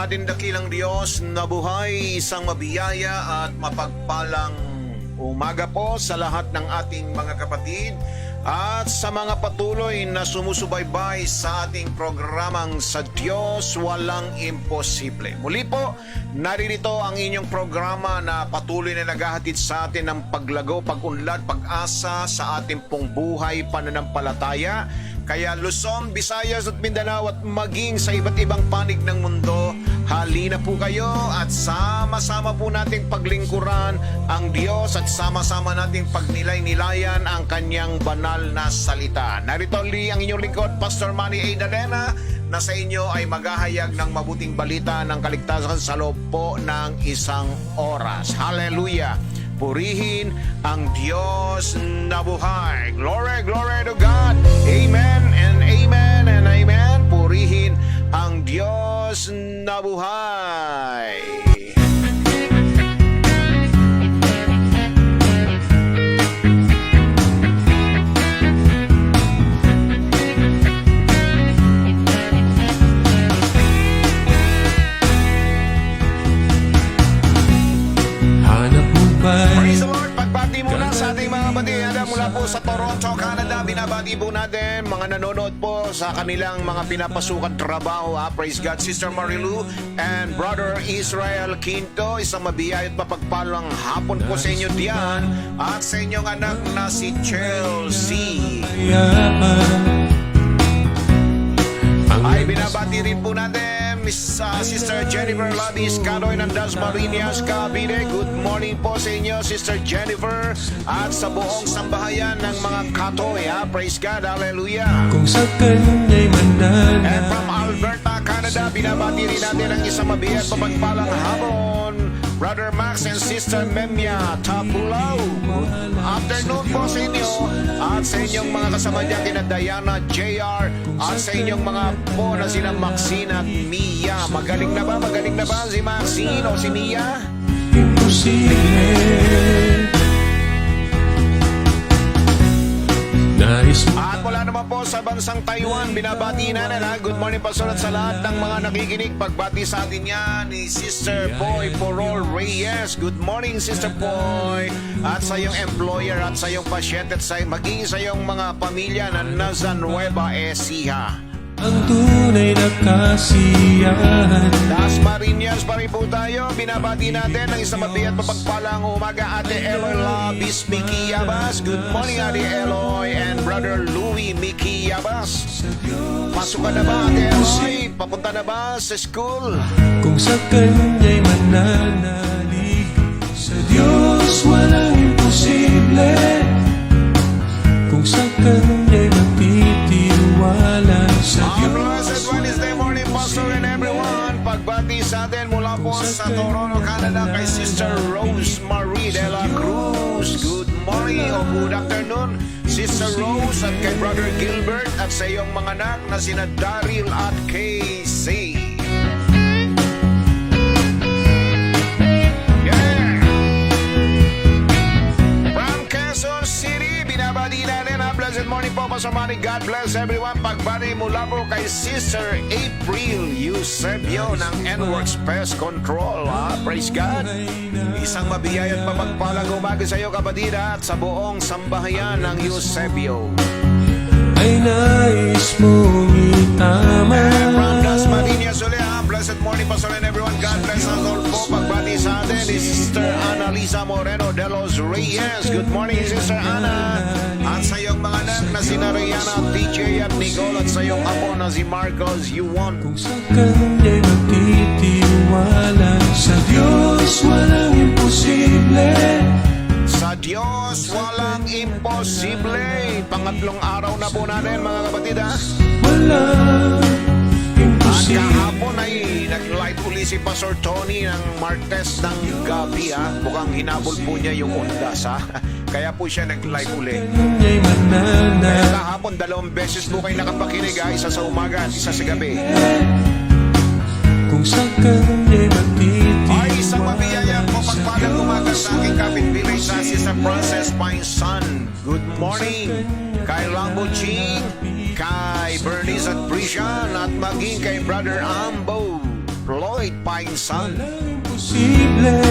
ating dakilang Diyos na buhay, isang mabiyaya at mapagpalang umaga po sa lahat ng ating mga kapatid at sa mga patuloy na sumusubaybay sa ating programang Sa Diyos Walang Imposible. Muli po, naririto ang inyong programa na patuloy na naghahatid sa atin ng paglago, pag-unlad, pag-asa sa ating pong buhay, pananampalataya. Kaya Luzon, Visayas at Mindanao at maging sa iba't ibang panig ng mundo, halina po kayo at sama-sama po nating paglingkuran ang Diyos at sama-sama nating pagnilay-nilayan ang kanyang banal na salita. Narito li ang inyong lingkod, Pastor Manny A. Dalena, na sa inyo ay maghahayag ng mabuting balita ng kaligtasan sa loob po ng isang oras. Hallelujah! Purihin ang Diyos na buhay. Glory, glory to God. Amen and amen and amen. Purihin ang Diyos na buhay. Praise the Lord! Pagbati muna sa ating mga batiyada mula po sa Toronto, Canada. Binabati po natin mga nanonood po sa kanilang mga pinapasukan trabaho. Praise God, Sister Marilu and Brother Israel Quinto. Isang mabiyay at mapagpalang hapon po sa inyo diyan at sa inyong anak na si Chelsea. Ay binabati rin po natin Sister Jennifer Ladis Cadoy ng Dasmariñas, Cavite. Good morning po sa inyo, Sister Jennifer, at sa buong sambahayan ng mga Katoy. Praise God, hallelujah. Kung sa kanya'y manana. And from Alberta, Canada, binabati rin natin ang isang mabiyat mapagpalang hapon, Brother Max and Sister Memia Tapulaw. Good afternoon po sa inyo at sa inyong mga kasama dyan kina Diana, JR, at sa inyong mga po na sila Maxine at Mia. Magaling na ba? Magaling na ba si Maxine o si Mia? Imposible. At mula naman po sa bansang Taiwan, binabati na nila. Good morning Pastor at sa lahat ng mga nakikinig. Pagbati sa atin yan ni Sister Boy Porol Reyes. Good morning Sister Boy. At sa iyong employer at sa iyong pasyente at sa maging sa iyong mga pamilya na nasa Nueva Ecija. Ang tunay na kasiyahan. Dasmariñas pa rin po tayo. Binabati natin ang isang mabiyat mapagpalang umaga Ate Eloy Labis Miki Yabas. Good morning Ate Eloy and Brother Louie Miki Yabas. Pasok ka na ba Ate Eloy? Papunta na ba sa school? Kung sa kanya'y mananalig, sa Diyos walang imposible. Kung sa kanya'y magtitiwala, sa Diyos Blessed Wednesday morning, Pastor and everyone. Pagbati sa atin mula po sa Toronto, Canada kay Sister Rose Marie de la Cruz. Good morning o good afternoon, Sister Rose at kay Brother Gilbert at sa iyong mga anak na sina Daryl at Casey. Blessed morning po, Pastor Manny. God bless everyone. Pagbati mula po kay Sister April Eusebio ng NWorks Pest Control. Praise God. Isang mabiyay at mapagpalang umaga sa iyo kapatid at sa buong sambahayan ng Eusebio. Ay nais mong itama. And from Dasmariñas ulit, blessed morning Pastor and everyone. God bless us all po. Pagbati sa atin ni Sister Annalisa Moreno de los Reyes. Good morning Sister Ana. At sa iyong mga anak na si Rihanna, TJ at Nicole at sa iyong apo na si Marcos Yuwon. Kung sa kanya'y magtitiwala, sa Diyos walang imposible. Sa Diyos walang imposible. Pangatlong araw na po natin mga kapatid Walang At imposible. kahapon ay nag-live uli si Pastor Tony ng Martes ng gabi Mukhang hinabol po niya yung ondas Kaya po siya nag-live uli. Kanya'y manana. Kaya kahapon 2 beses po kayo nakapakinig isa sa umaga at isa sa gabi. Kung sa kanya'y magtitiwala. Ay isang mabiyaya po pagpalang umaga sa aking kapitbilay sa Sister Princess Pinsan. Good morning kay Lambo Ching, kay Bernice at Prishan at maging kay Brother Ambo. Floyd Painsan. Walang imposible.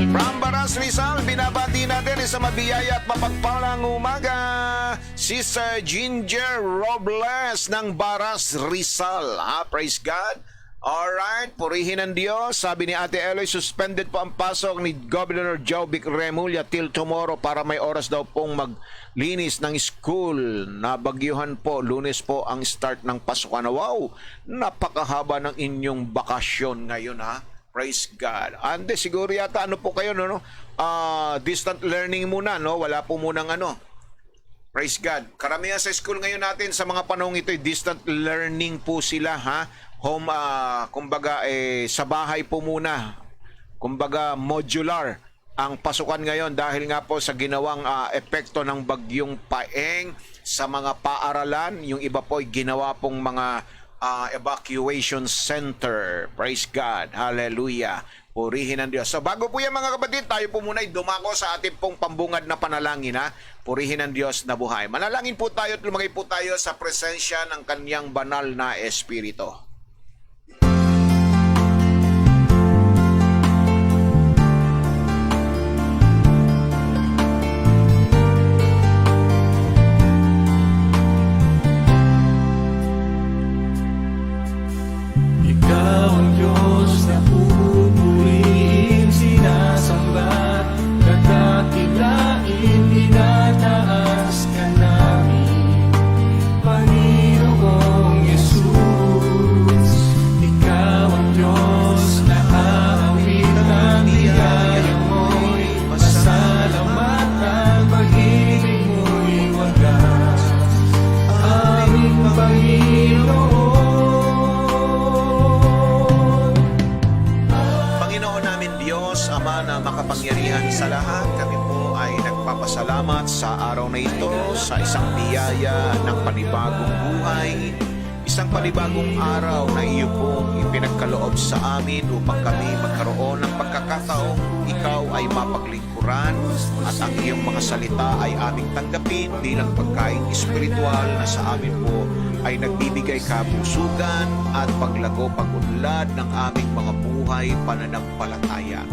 From Baras Rizal, binabati natin sa mabiyaya at mapagpalang umaga, Sister Ginger Robles ng Baras Rizal. Praise God. Alright, purihin ng Diyos. Sabi ni Ate Eloy, suspended po ang pasok ni Governor Jovic Remulla till tomorrow para may oras daw pong maglinis ng school. Nabagyuhan po, Lunes po ang start ng pasukan. Wow, napakahaba ng inyong bakasyon ngayon ha. Praise God. Ande, siguro yata ano po kayo, no? Distant learning muna, no? Wala po munang ano. Praise God. Karamihan sa school ngayon natin sa mga panahong ito, distant learning po sila, ha? Home, kumbaga, sa bahay po muna. Kumbaga, modular ang pasukan ngayon dahil nga po sa ginawang epekto ng bagyong Paeng sa mga paaralan. Yung iba po ay ginawa pong mga evacuation center. Praise God. Hallelujah. Purihin ang Diyos. So bago po yan mga kapatid, tayo po muna ay dumako sa ating pong pambungad na panalangin ha. Purihin ang Diyos na buhay. Manalangin po tayo at lumagay po tayo sa presensya ng kanyang banal na Espiritu. Ikaw ang Diyos na pupurihin, sinasambat, katakilain, tinataas ka namin, Panginoong Yesus. Ikaw ang Diyos na aawit ang biyaya mo'y pasalamatan, pag-ibig mo'y wagas, aming Panginoon. Ama na makapangyarihan sa lahat, kami po ay nagpapasalamat sa araw na ito sa isang biyaya ng panibagong buhay, isang panibagong araw na iyo pong ipinagkaloob sa amin upang kami magkaroon ng pagkakataong ikaw ay mapaglingkuran at ang iyong mga salita ay aming tanggapin bilang pagkain espiritual na sa amin po ay nagbibigay kabusugan at paglago pag-unlad ng aming mga buhay pananampalataya.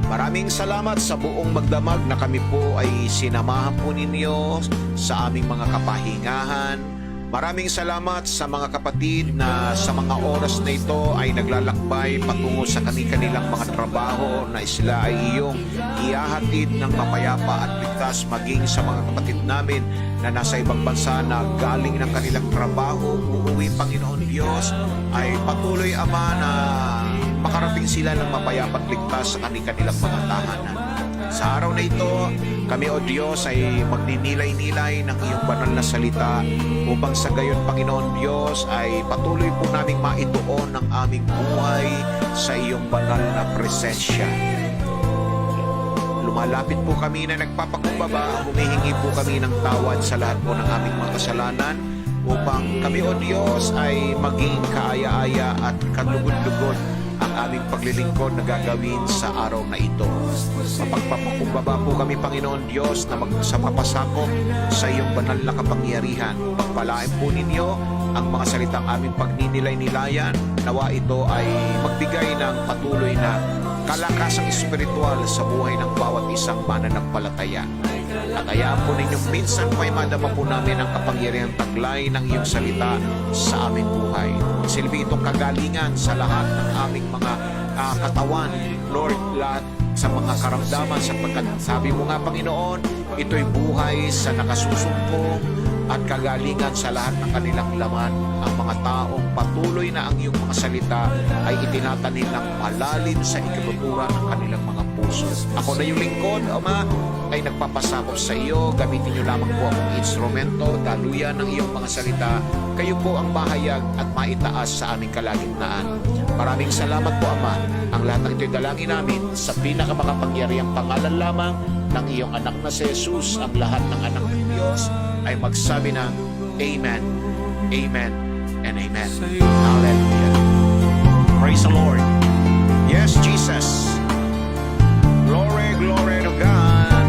Maraming salamat sa buong magdamag na kami po ay sinamahan po ninyo sa aming mga kapahingahan. Maraming salamat sa mga kapatid na sa mga oras na ito ay naglalakbay patungo sa kanilang mga trabaho na sila ay iyong ihahatid ng mapayapa at ligtas, maging sa mga kapatid namin na nasa ibang bansa na galing ng kanilang trabaho, uuwi Panginoon Diyos, ay patuloy Ama na makarating sila ng mapayapa at ligtas sa kanilang mga tahanan. Sa araw na ito, kami o Diyos ay magninilay-nilay ng iyong banal na salita upang sa gayon, Panginoon Diyos, ay patuloy po naming maituon ang aming buhay sa iyong banal na presensya. Lumalapit po kami na nagpapakumbaba, humihingi po kami ng tawad sa lahat po ng aming mga kasalanan upang kami o Diyos ay maging kaaya-aya at kalugod-lugod ang aming paglilingkod na gagawin sa araw na ito. Mapagpapakumbaba po kami, Panginoon Diyos, na magsapapasakop sa iyong banal na kapangyarihan. Pagpalain po ninyo ang mga salitang aming pagninilay-nilayan. Nawa ito ay magbigay ng patuloy na kalakasang espiritual sa buhay ng bawat isang mananampalataya. At hayaan po ninyong minsan may madama po namin ang kapangyarihang taglay ng iyong salita sa aming buhay. Silbi itong kagalingan sa lahat ng aming mga katawan, Lord, lahat sa mga karamdaman, sapagkat sabi mo nga, Panginoon, ito'y buhay sa nakasusumpong at kagalingan sa lahat ng kanilang laman. Ang mga taong patuloy na ang iyong mga salita ay itinatanim ng malalim sa ikatuturan ng kanilang mga puso. Ako na yung lingkod, Ama, ay nagpapasakop sa iyo. Gamitin niyo lamang po akong instrumento, daluyan ng iyong mga salita. Kayo po ang mahayag at maitaas sa aming kalagitnaan. Maraming salamat po, Ama. Ang lahat ng ito'y dalangin namin sa pinakamakapangyarihang pangalan lamang ng iyong anak na si Jesus. Ang lahat ng anak ng Diyos ay magsabi ng Amen, Amen, and Amen. Hallelujah. Praise the Lord. Yes, Jesus. Glory, glory to God.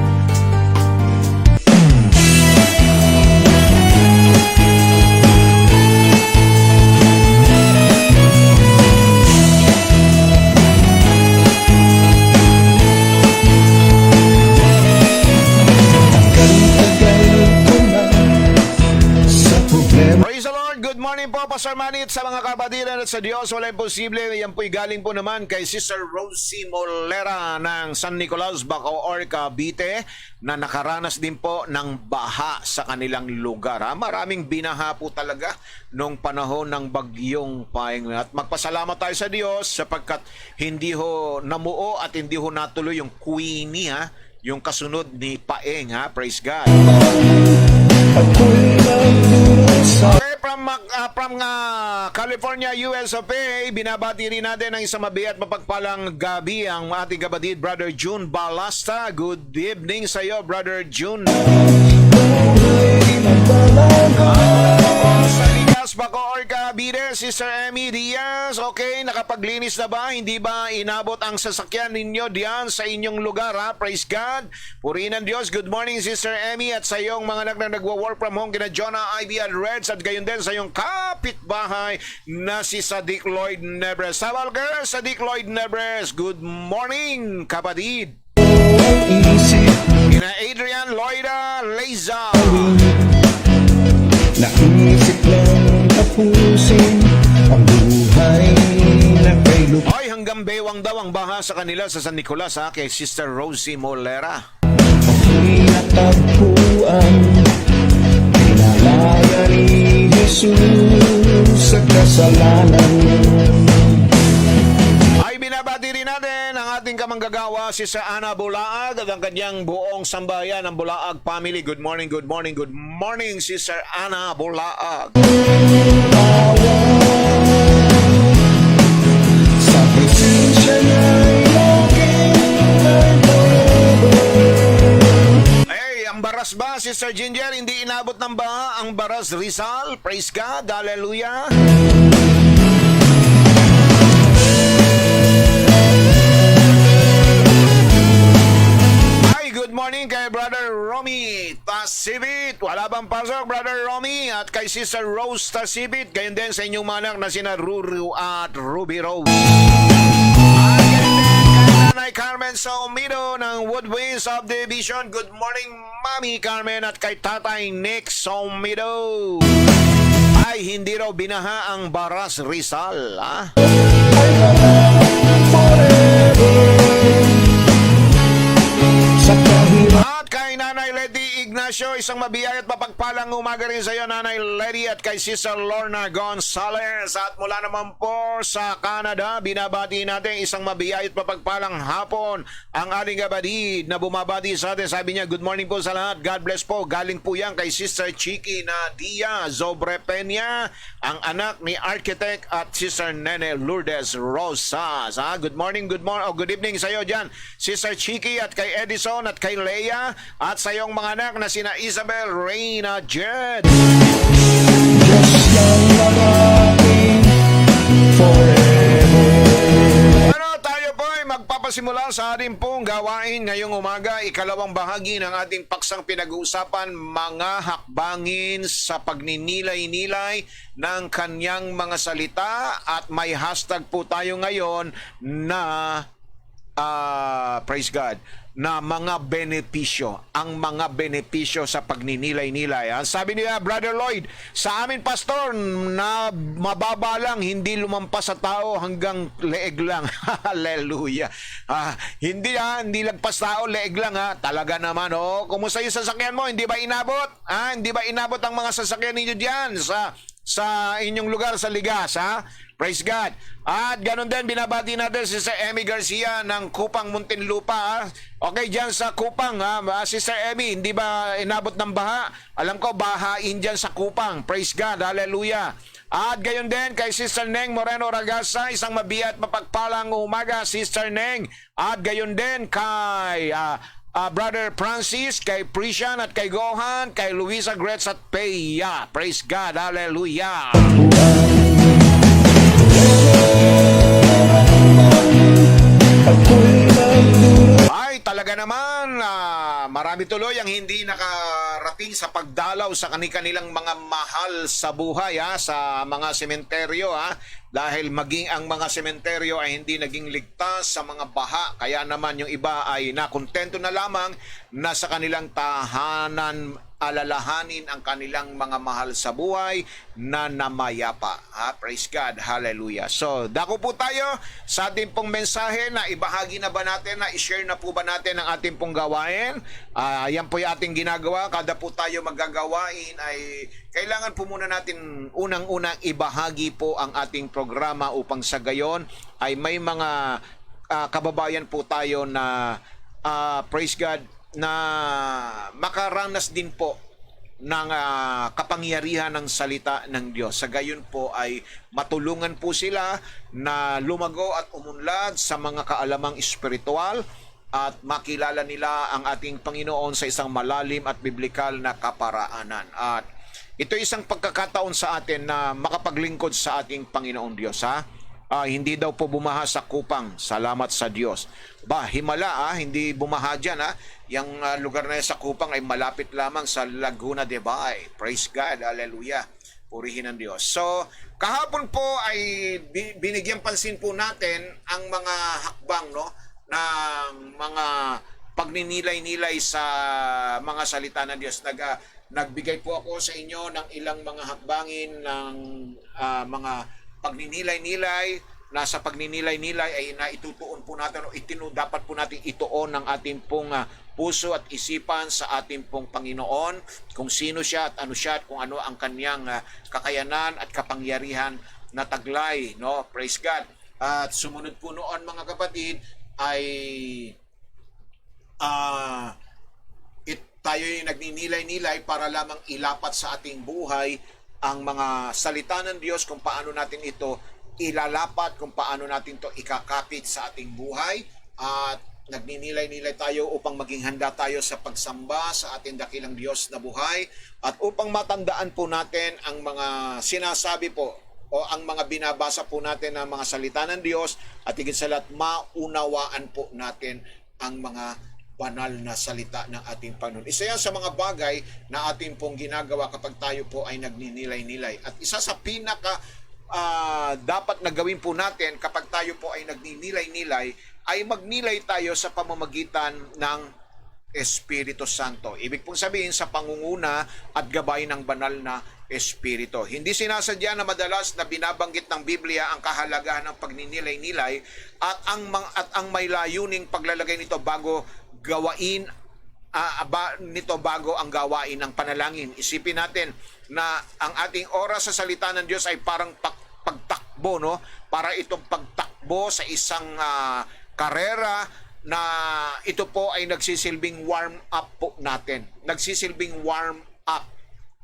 Pastor Manny, at sa mga kabatiran at sa Diyos, wala imposible. Yan po'y galing po naman kay Sister Rosie Molera ng San Nicolas, Bacoor, Cavite, na nakaranas din po ng baha sa kanilang lugar. Maraming binaha po talaga nung panahon ng bagyong Paeng. At magpasalamat tayo sa Diyos sapagkat hindi ho namuo at hindi ho natuloy yung Queenie, yung kasunod ni Paeng. Praise God. Okay, from California, US of A, binabati rin natin ang isang mabigat mapagpalang gabi ang ating kapatid, Brother June Balasta. Good evening sa iyo, Brother June. Sa Ligas, Bacoor, Cavite, Sister Emmy Diaz. Okay, nakapaglinis na ba? Hindi ba inabot ang sasakyan ninyo diyan sa inyong lugar? Praise God. Purihin ang Diyos. Good morning, Sister Emmy, at sa iyong mga anak na nagwo-work from home, kina Jonah, Ivy, and Reds, at gayon din sa iyong kapitbahay na si Sadiq Lloyd Nebres. Sabal girl, Sadiq Lloyd Nebres. Good morning, kapatid. Kina Adrian Lloyda Leza. Naisip lang tapusin ang buhay na kay lupa. Oy, hanggang bewang daw ang baha sa kanila sa San Nicolas, kay Sister Rosie Molera. Ako'y natagpuan, pinalaya ni Jesus sa kasalanan. Ay, binabati rin natin ang ating kamanggagawa, Sister Ana Bulaag, at ang kanyang buong sambayan ng Bulaag family. Good morning, good morning, good morning, Sister Ana Bulaag. Sa presensya niya'y laging may forever. Ay, ang baras ba, Sister Ginger, hindi inabot ng baha ang baras Rizal? Praise God, hallelujah. Good morning kay Brother Romy Tasibit. Wala bang pasok, Brother Romy? At kay Sister Rose Tasibit. Gayon din sa inyong manak na sina Ruru at Ruby Rose. At gayon din kay Nanay Carmen Saumido ng Woodway Subdivision. Good morning, Mami Carmen. At kay Tatay Nick Saumido. Ay, hindi raw binaha ang Baras Rizal, At kay Nanay Lady Ignacio, isang mabiyay at mapagpalang umaga rin sa iyo, Nanay Lady, at kay Sister Lorna Gonzalez. At mula naman po sa Canada, binabati natin isang mabiyay at mapagpalang hapon ang ating kapatid na bumabati sa atin. Sabi niya, good morning po sa lahat. God bless po. Galing po yan kay Sister Chiki Nadia Zobre Peña, ang anak ni Architect at Sister Nene Lourdes Rosas. Good morning, good evening sa iyo dyan, Sister Chiki, at kay Edison at kay Leia, at sa iyong mga anak na sina Isabel, Reyna, Jed. Diyos lang ang aking forever. Tayo po ay magpapasimula sa ating pong gawain ngayong umaga, ikalawang bahagi ng ating paksang pinag-uusapan, mga hakbangin sa pagninilay-nilay ng kanyang mga salita, at may hashtag po tayo ngayon na praise God, na mga benepisyo, ang mga benepisyo sa pagninilay-nilay. Sabi niya, Brother Lloyd, sa amin, Pastor, na mababa lang, hindi lumampas sa tao hanggang leeg lang. Hallelujah. Hindi lagpas tao, leeg lang. Talaga naman, kumusta yung sasakyan mo? Hindi ba inabot? Hindi ba inabot ang mga sasakyan ninyo diyan sa inyong lugar sa Ligas, Praise God. At ganun din, binabati natin si Sister Emmy Garcia ng Kupang, Muntinlupa. Okay, dyan sa Kupang, Sister Emmy, hindi ba inabot ng baha? Alam ko, bahain dyan sa Kupang. Praise God, hallelujah. At gayon din kay Sister Neng Moreno Ragasa, isang mabiyat mapagpalang umaga, Sister Neng. At gayon din kay Brother Francis, kay Prisian at kay Gohan, kay Luisa Gretz at Peya. Praise God, hallelujah. Ay, talaga naman, marami tuloy ang hindi nakarating sa pagdalaw sa kanilang mga mahal sa buhay, sa mga sementeryo, dahil maging ang mga sementeryo ay hindi naging ligtas sa mga baha. Kaya naman yung iba ay nakontento na lamang na sa kanilang tahanan alalahanin ang kanilang mga mahal sa buhay na namayapa. Praise God. Hallelujah. So, dako po tayo sa ating pong mensahe na ibahagi na ba natin, na i-share na po ba natin ang ating pong gawain. Yan po yung ating ginagawa. Kada po tayo magagawain ay kailangan po muna natin unang-unang ibahagi po ang ating programa upang sa gayon ay may mga kababayan po tayo na praise God, na makaranas din po ng kapangyarihan ng salita ng Diyos. Sa gayon po ay matulungan po sila na lumago at umunlad sa mga kaalamang espiritual at makilala nila ang ating Panginoon sa isang malalim at biblikal na kaparaanan. At ito isang pagkakataon sa atin na makapaglingkod sa ating Panginoong Diyos. Hindi daw po bumaha sa kupang. Salamat sa Diyos. Himala hindi bumaha dyan. Yung lugar na yan sa kupang ay malapit lamang sa Laguna de Bay. Praise God. Hallelujah. Purihin ang Diyos. So, kahapon po ay binigyan pansin po natin ang mga hakbang, no, ng mga pagninilay-nilay sa mga salita ng Diyos. Nagbigay po ako sa inyo ng ilang mga hakbangin ng mga pagninilay-nilay. Nasa pagninilay-nilay ay naitutuon po natin o dapat po natin ituon ng ating pong puso at isipan sa ating pong Panginoon, kung sino siya at ano siya at kung ano ang kanyang kakayanan at kapangyarihan na taglay, no? Praise God. At sumunod po noon, mga kapatid, ay tayo yung nagninilay-nilay para lamang ilapat sa ating buhay ang mga salita ng Diyos, kung paano natin ito ilalapat, kung paano natin ito ikakapit sa ating buhay. At nagninilay-nilay tayo upang maging handa tayo sa pagsamba sa ating dakilang Diyos na buhay, at upang matandaan po natin ang mga sinasabi po o ang mga binabasa po natin ng mga salita ng Diyos, at higit sa lahat maunawaan po natin ang mga banal na salita ng ating Panginoon. Isa yan sa mga bagay na ating pong ginagawa kapag tayo po ay nagninilay-nilay. At isa sa pinaka dapat na gawin po natin kapag tayo po ay nagninilay-nilay ay magnilay tayo sa pamamagitan ng Espiritu Santo. Ibig pong sabihin sa pangunguna at gabay ng banal na Espiritu. Hindi sinasadya na madalas na binabanggit ng Biblia ang kahalagahan ng pagninilay-nilay at ang may layuning paglalagay nito bago bago ang gawain ng panalangin. Isipin natin na ang ating oras sa salita ng Diyos ay parang pagtakbo, no? Para itong pagtakbo sa isang karera na ito po ay nagsisilbing warm up po natin. Nagsisilbing warm up.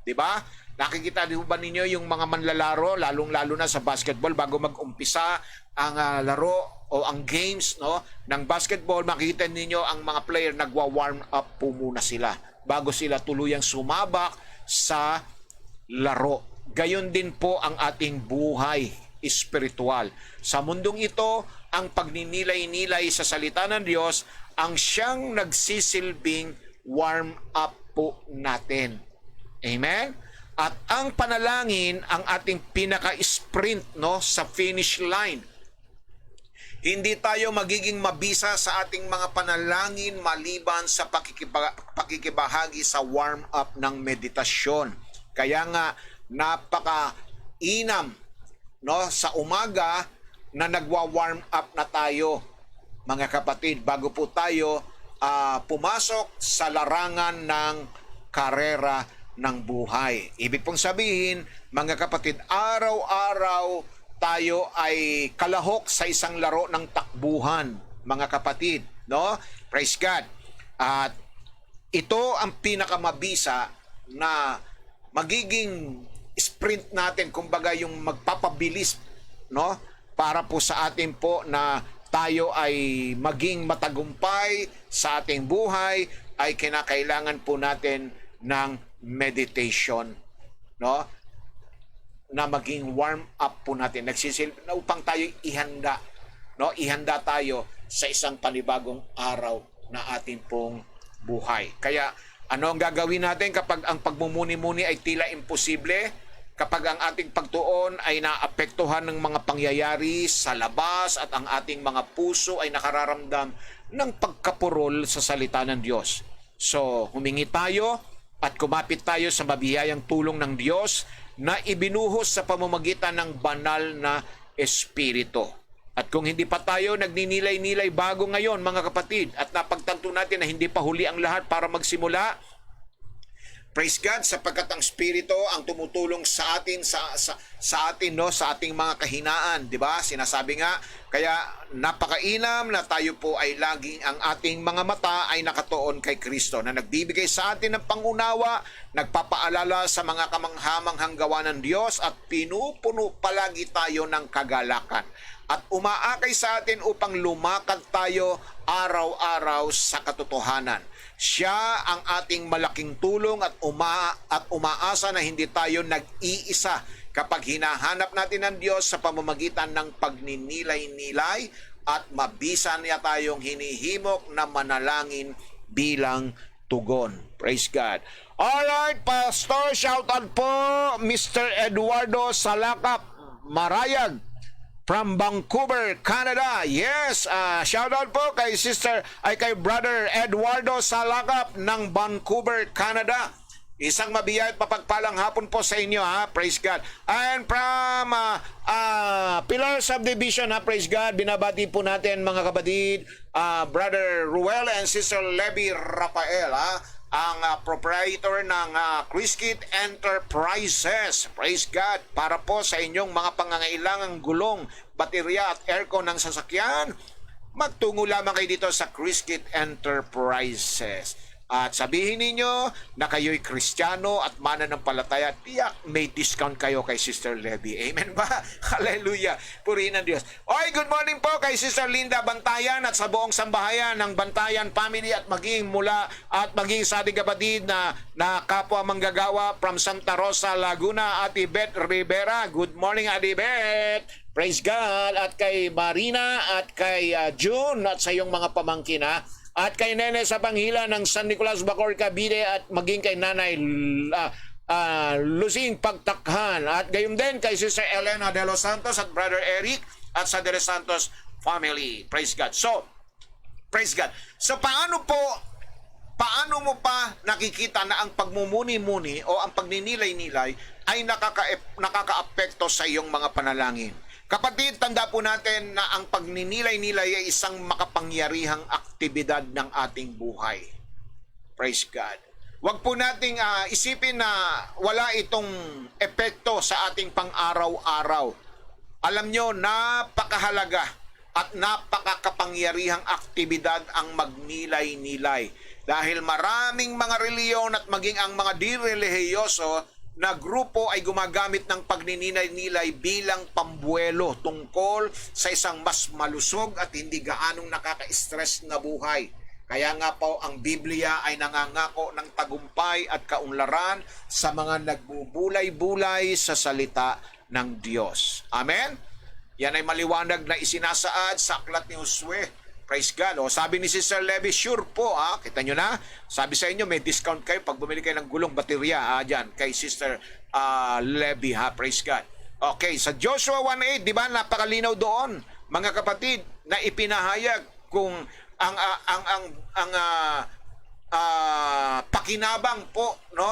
'Di ba? Nakikita din ba ninyo yung mga manlalaro, lalong-lalo na sa basketball, bago mag-umpisa ang laro o ang games, no, ng basketball, makikita ninyo ang mga player nagwa-warm up po muna sila bago sila tuluyang sumabak sa laro. Gayon din po ang ating buhay espiritual. Sa mundong ito, ang pagninilay-nilay sa salita ng Diyos ang siyang nagsisilbing warm up po natin. Amen? At ang panalangin ang ating pinaka-sprint, no, sa finish line. Hindi tayo magiging mabisa sa ating mga panalangin maliban sa pakikibahagi sa warm-up ng meditasyon. Kaya nga, napaka-inam, no, sa umaga na nagwa-warm up na tayo, mga kapatid, bago po tayo pumasok sa larangan ng karera ng buhay. Ibig pong sabihin, mga kapatid, araw-araw tayo ay kalahok sa isang laro ng takbuhan, mga kapatid, no? Praise God. At ito ang pinakamabisa na magiging sprint natin, kumbaga yung magpapabilis, no? Para po sa atin po na tayo ay maging matagumpay sa ating buhay, ay kinakailangan po natin ng meditation, no? Na maging warm up po natin, nagsisilbi na upang tayo ihanda, no? Ihanda tayo sa isang panibagong araw na ating pong buhay. Kaya ano ang gagawin natin kapag ang pagmumuni-muni ay tila imposible? kapag ang ating pagtuon ay naapektuhan ng mga pangyayari sa labas at ang ating mga puso ay nakararamdam ng pagkapurol sa salita ng Diyos. So, humingi tayo at kumapit tayo sa mabiyayang tulong ng Diyos na ibinuhos sa pamamagitan ng banal na Espiritu. At kung hindi pa tayo nagninilay-nilay bago ngayon, mga kapatid, at napagtanto natin na hindi pa huli ang lahat para magsimula, praise God, sapagkat ang Espiritu ang tumutulong sa atin sa atin, no, sa ating mga kahinaan, 'di ba? Sinasabi nga, kaya napakainam na tayo po ay laging ang ating mga mata ay nakatuon kay Kristo na nagbibigay sa atin ng pangunawa, nagpapaalala sa mga kamanghamanghang gawa ng Diyos at pinupuno palagi tayo ng kagalakan at umaakay sa atin upang lumakad tayo araw-araw sa katotohanan. Siya ang ating malaking tulong at umaasa na hindi tayo nag-iisa kapag hinahanap natin ang Diyos sa pamamagitan ng pagninilay-nilay at mabisa niya tayong hinihimok na manalangin bilang tugon. Praise God. Alright, Pastor, shout out po Mr. Eduardo Salakap Marayag from Vancouver, Canada. Yes, shout out po kay kay Brother Eduardo Salakap ng Vancouver, Canada. Isang mabiyay at mapagpalang hapon po sa inyo, ha. Praise God. And from Pillars of Division, ha. Praise God. Binabati po natin mga kapatid, Brother Ruel and Sister Levi Rafael, ha. Ang proprietor ng Criskit Enterprises. Praise God. Para po sa inyong mga pangangailangang gulong, baterya at aircon ng sasakyan, magtungo lamang kayo dito sa Criskit Enterprises. At sabihin ninyo na kayo'y Kristiyano at mananampalataya, tiyak may discount kayo kay Sister Levi. Amen ba? Hallelujah. Purihin ang Diyos. Oy, good morning po kay Sister Linda Bantayan at sa buong sambahayan ng Bantayan family at maging sa ating kapatid na kapwa manggagawa from Santa Rosa, Laguna, Ate Beth Rivera. Good morning, Ate Beth. Praise God. At kay Marina at kay June at sa iyong mga pamangkin, ha. At kay Nene sa Panghila ng San Nicolas, Bacoor, Cavite at maging kay Nanay Lusing Pagtakhan. At gayon din kay Sister Elena de los Santos at Brother Eric at sa de los Santos family. Praise God. So, praise God. So, paano mo pa nakikita na ang pagmumuni-muni o ang pagninilay-nilay ay nakakaapekto sa iyong mga panalangin? Kapatid, tanda po natin na ang pagninilay-nilay ay isang makapangyarihang aktibidad ng ating buhay. Praise God. Huwag po nating isipin na wala itong epekto sa ating pang-araw-araw. Alam nyo, napakahalaga at napakakapangyarihang aktibidad ang magnilay-nilay. Dahil maraming mga reliyon at maging ang mga di-relihiyoso na grupo ay gumagamit ng pagninilay-nilay bilang pambuelo tungkol sa isang mas malusog at hindi gaanong nakaka-stress na buhay. Kaya nga po ang Biblia ay nangangako ng tagumpay at kaunlaran sa mga nagbubulay-bulay sa salita ng Diyos. Amen? Yan ay maliwanag na isinasaad sa aklat ni Josue. Praise God. O, sabi ni Sister Levi, sure po, ha? Kita nyo na? Sabi sa inyo, may discount kayo pag bumili kayo ng gulong baterya, dyan, kay Sister Levi, ha? Praise God. Okay, sa Joshua 1:8, di ba, napakalinaw doon, mga kapatid, na ipinahayag kung ang pakinabang po, no?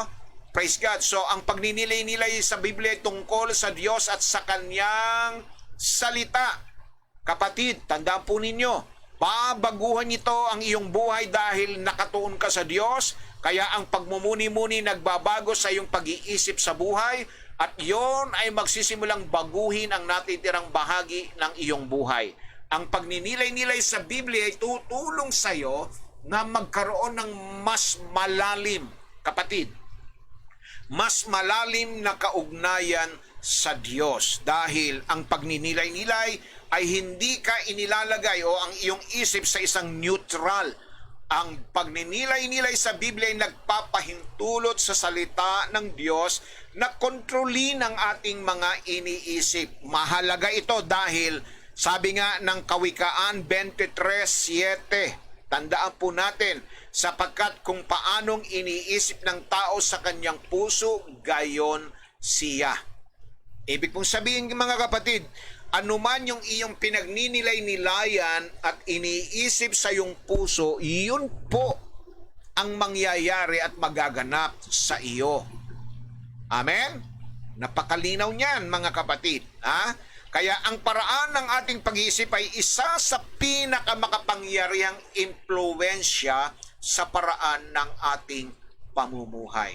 Praise God. So, ang pagninilay-nilay sa Biblia tungkol sa Diyos at sa Kanyang salita. Kapatid, tandaan po ninyo, babaguhan nito ang iyong buhay dahil nakatuon ka sa Diyos. Kaya ang pagmumuni-muni nagbabago sa iyong pag-iisip sa buhay at yon ay magsisimulang baguhin ang natitirang bahagi ng iyong buhay. Ang pagninilay-nilay sa Biblia ay tutulong sa iyo na magkaroon ng mas malalim, kapatid, mas malalim na kaugnayan sa Diyos. Dahil ang pagninilay-nilay ay hindi ka inilalagay o ang iyong isip sa isang neutral. Ang pagninilay-nilay sa Biblia ay nagpapahintulot sa salita ng Diyos na kontrolin ang ating mga iniisip. Mahalaga ito dahil sabi nga ng Kawikaan 23:7, tandaan po natin, sapagkat kung paanong iniisip ng tao sa kanyang puso, gayon siya. Ibig pong sabihin mga kapatid, anuman yung iyong pinagnilay-nilayan at iniisip sa iyong puso, yun po ang mangyayari at magaganap sa iyo. Amen? Napakalinaw niyan mga kapatid. Ha? Kaya ang paraan ng ating pag-iisip ay isa sa pinakamakapangyarihang impluwensya sa paraan ng ating pamumuhay.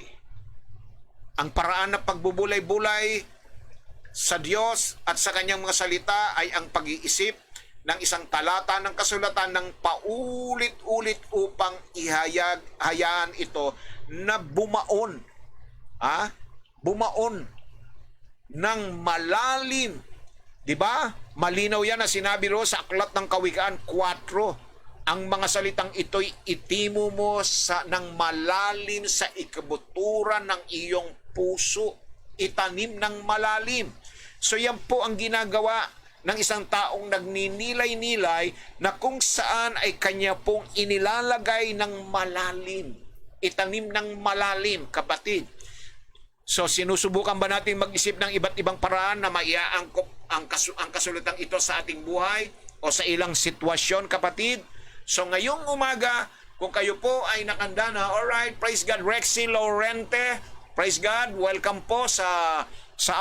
Ang paraan ng pagbubulay-bulay sa Diyos at sa kanyang mga salita ay ang pag-iisip ng isang talata ng kasulatan ng paulit-ulit upang hayaan ito na bumaon. Bumaon ng malalim. 'Di ba? Malinaw yan na sinabi ro sa Aklat ng Kawikaan 4. Ang mga salitang ito'y itimo mo ng malalim sa ikabuturan ng iyong puso. Itanim ng malalim. So yan po ang ginagawa ng isang taong nagninilay-nilay na kung saan ay kanya pong inilalagay ng malalim. Itanim ng malalim, kapatid. So sinusubukan ba natin mag-isip ng iba't ibang paraan na maiaangkop ang kasulutang ito sa ating buhay o sa ilang sitwasyon, kapatid? So ngayong umaga, kung kayo po ay nakanda na, alright, praise God, Rexy Lorente, praise God, welcome po sa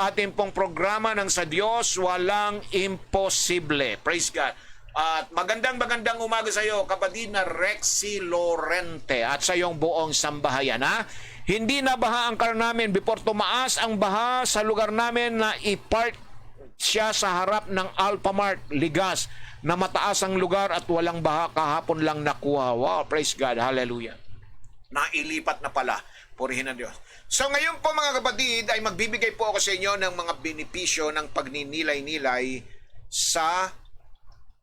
ating pong programa ng Sa Diyos Walang Imposible. Praise God. At magandang umaga sa iyo, kapatid na Rexy Lorente, at sa iyong buong sambahayan. Hindi na baha ang car namin before tumaas ang baha sa lugar namin na ipark siya sa harap ng Alphamart, Ligas, na mataas ang lugar at walang baha, kahapon lang nakuha. Wow, praise God, hallelujah. Nailipat na pala, purihin ng Diyos. So ngayon po mga kapatid ay magbibigay po ako sa inyo ng mga benepisyo ng pagninilay-nilay sa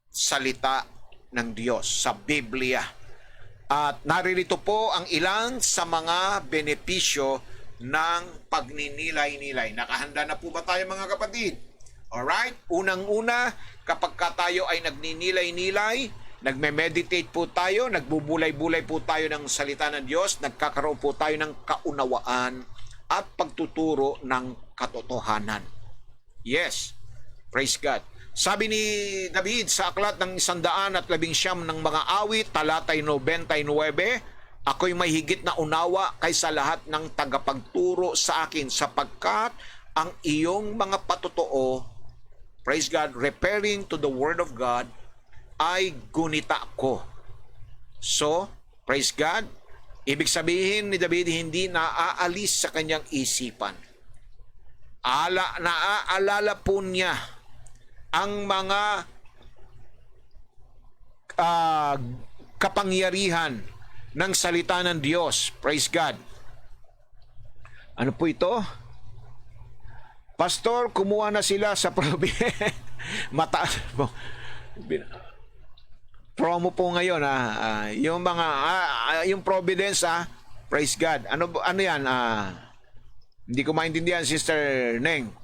salita ng Diyos, sa Biblia. At naririto po ang ilan sa mga benepisyo ng pagninilay-nilay. Nakahanda na po ba tayo mga kapatid? Alright? Unang-una, kapag tayo ay nagninilay-nilay, nagme-meditate po tayo, nagbubulay-bulay po tayo ng salita ng Diyos, nagkakaroon po tayo ng kaunawaan at pagtuturo ng katotohanan. Yes. Praise God. Sabi ni David sa Aklat ng 119 ng mga awit, talatay 99, ako'y may higit na unawa kaysa lahat ng tagapagturo sa akin, sapagkat ang iyong mga patotoo, praise God, referring to the Word of God, ay gunita ko. So, praise God, ibig sabihin ni David, hindi naaalis sa kanyang isipan. Naaalala po niya ang mga kapangyarihan ng salita ng Diyos. Praise God. Ano po ito? Pastor, kumuha na sila sa mataas po. Promo po ngayon yung mga yung Providence praise God. Ano yan? Hindi ko maintindihan, Sister Neng.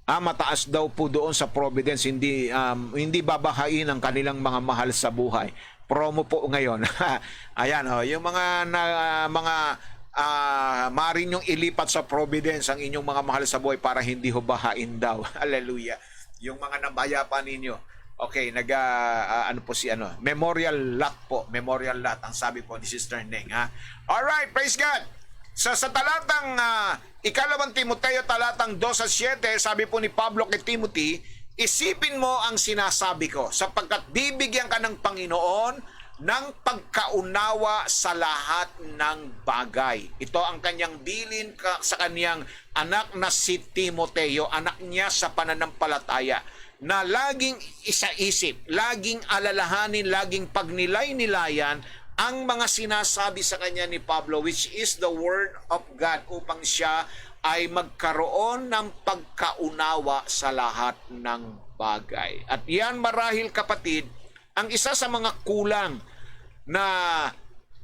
Mataas daw po doon sa Providence, hindi babahain ang kanilang mga mahal sa buhay. Promo po ngayon. Ayan, yung mga maaari nyong ilipat sa Providence ang inyong mga mahal sa buhay para hindi ho bahain daw. Hallelujah. Yung mga nabaya pa ninyo. Okay, memorial lot po. Memorial lot ang sabi po ni Sister Neng. Alright, praise God. Sa talatang ikalawang Timoteo, talatang 2-7, sabi po ni Pablo kay Timothy, isipin mo ang sinasabi ko, sapagkat bibigyan ka ng Panginoon ng pagkaunawa sa lahat ng bagay. Ito ang kanyang bilin sa kanyang anak na si Timoteo, anak niya sa pananampalataya, na laging isaisip, laging alalahanin, laging pagnilay-nilayan ang mga sinasabi sa kanya ni Pablo, which is the Word of God, upang siya ay magkaroon ng pagkaunawa sa lahat ng bagay. At yan marahil, kapatid, ang isa sa mga kulang na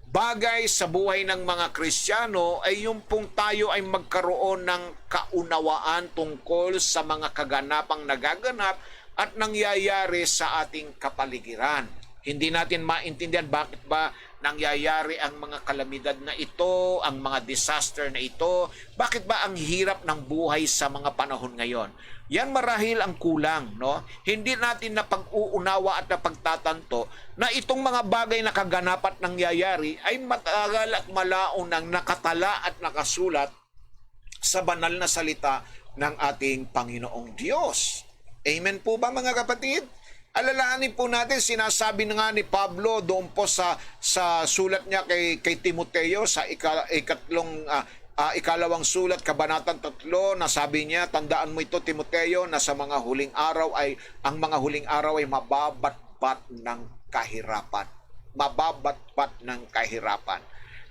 bagay sa buhay ng mga Kristiyano ay yung pong tayo ay magkaroon ng kaunawaan tungkol sa mga kaganapang nagaganap at nangyayari sa ating kapaligiran. Hindi natin maintindihan bakit ba nangyayari ang mga kalamidad na ito, ang mga disaster na ito. Bakit ba ang hirap ng buhay sa mga panahon ngayon? Yan marahil ang kulang, no? Hindi natin napag-uunawa at napagtatanto na itong mga bagay na kaganap at nangyayari ay matagal at malaon nang nakatala at nakasulat sa banal na salita ng ating Panginoong Diyos. Amen po ba mga kapatid? Alalahanin po natin, sinasabi na nga ni Pablo doon po sa sulat niya kay Timoteo sa ikalawang sulat, kabanatang 3, na sabi niya, tandaan mo ito Timoteo, na sa mga huling araw ay, ang mga huling araw ay mababatbat ng kahirapan. Mababatbat ng kahirapan.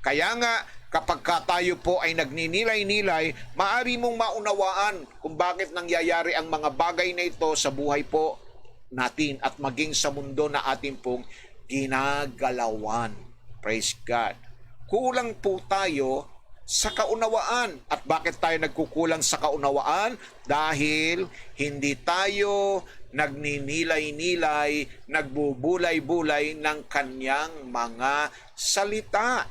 Kaya nga, kapag tayo po ay nagninilay-nilay, maaari mong maunawaan kung bakit nangyayari ang mga bagay na ito sa buhay po natin at maging sa mundo na ating pong ginagalawan. Praise God. Kulang po tayo sa kaunawaan. At bakit tayo nagkukulang sa kaunawaan? Dahil hindi tayo nagninilay-nilay, nagbubulay-bulay ng kanyang mga salita.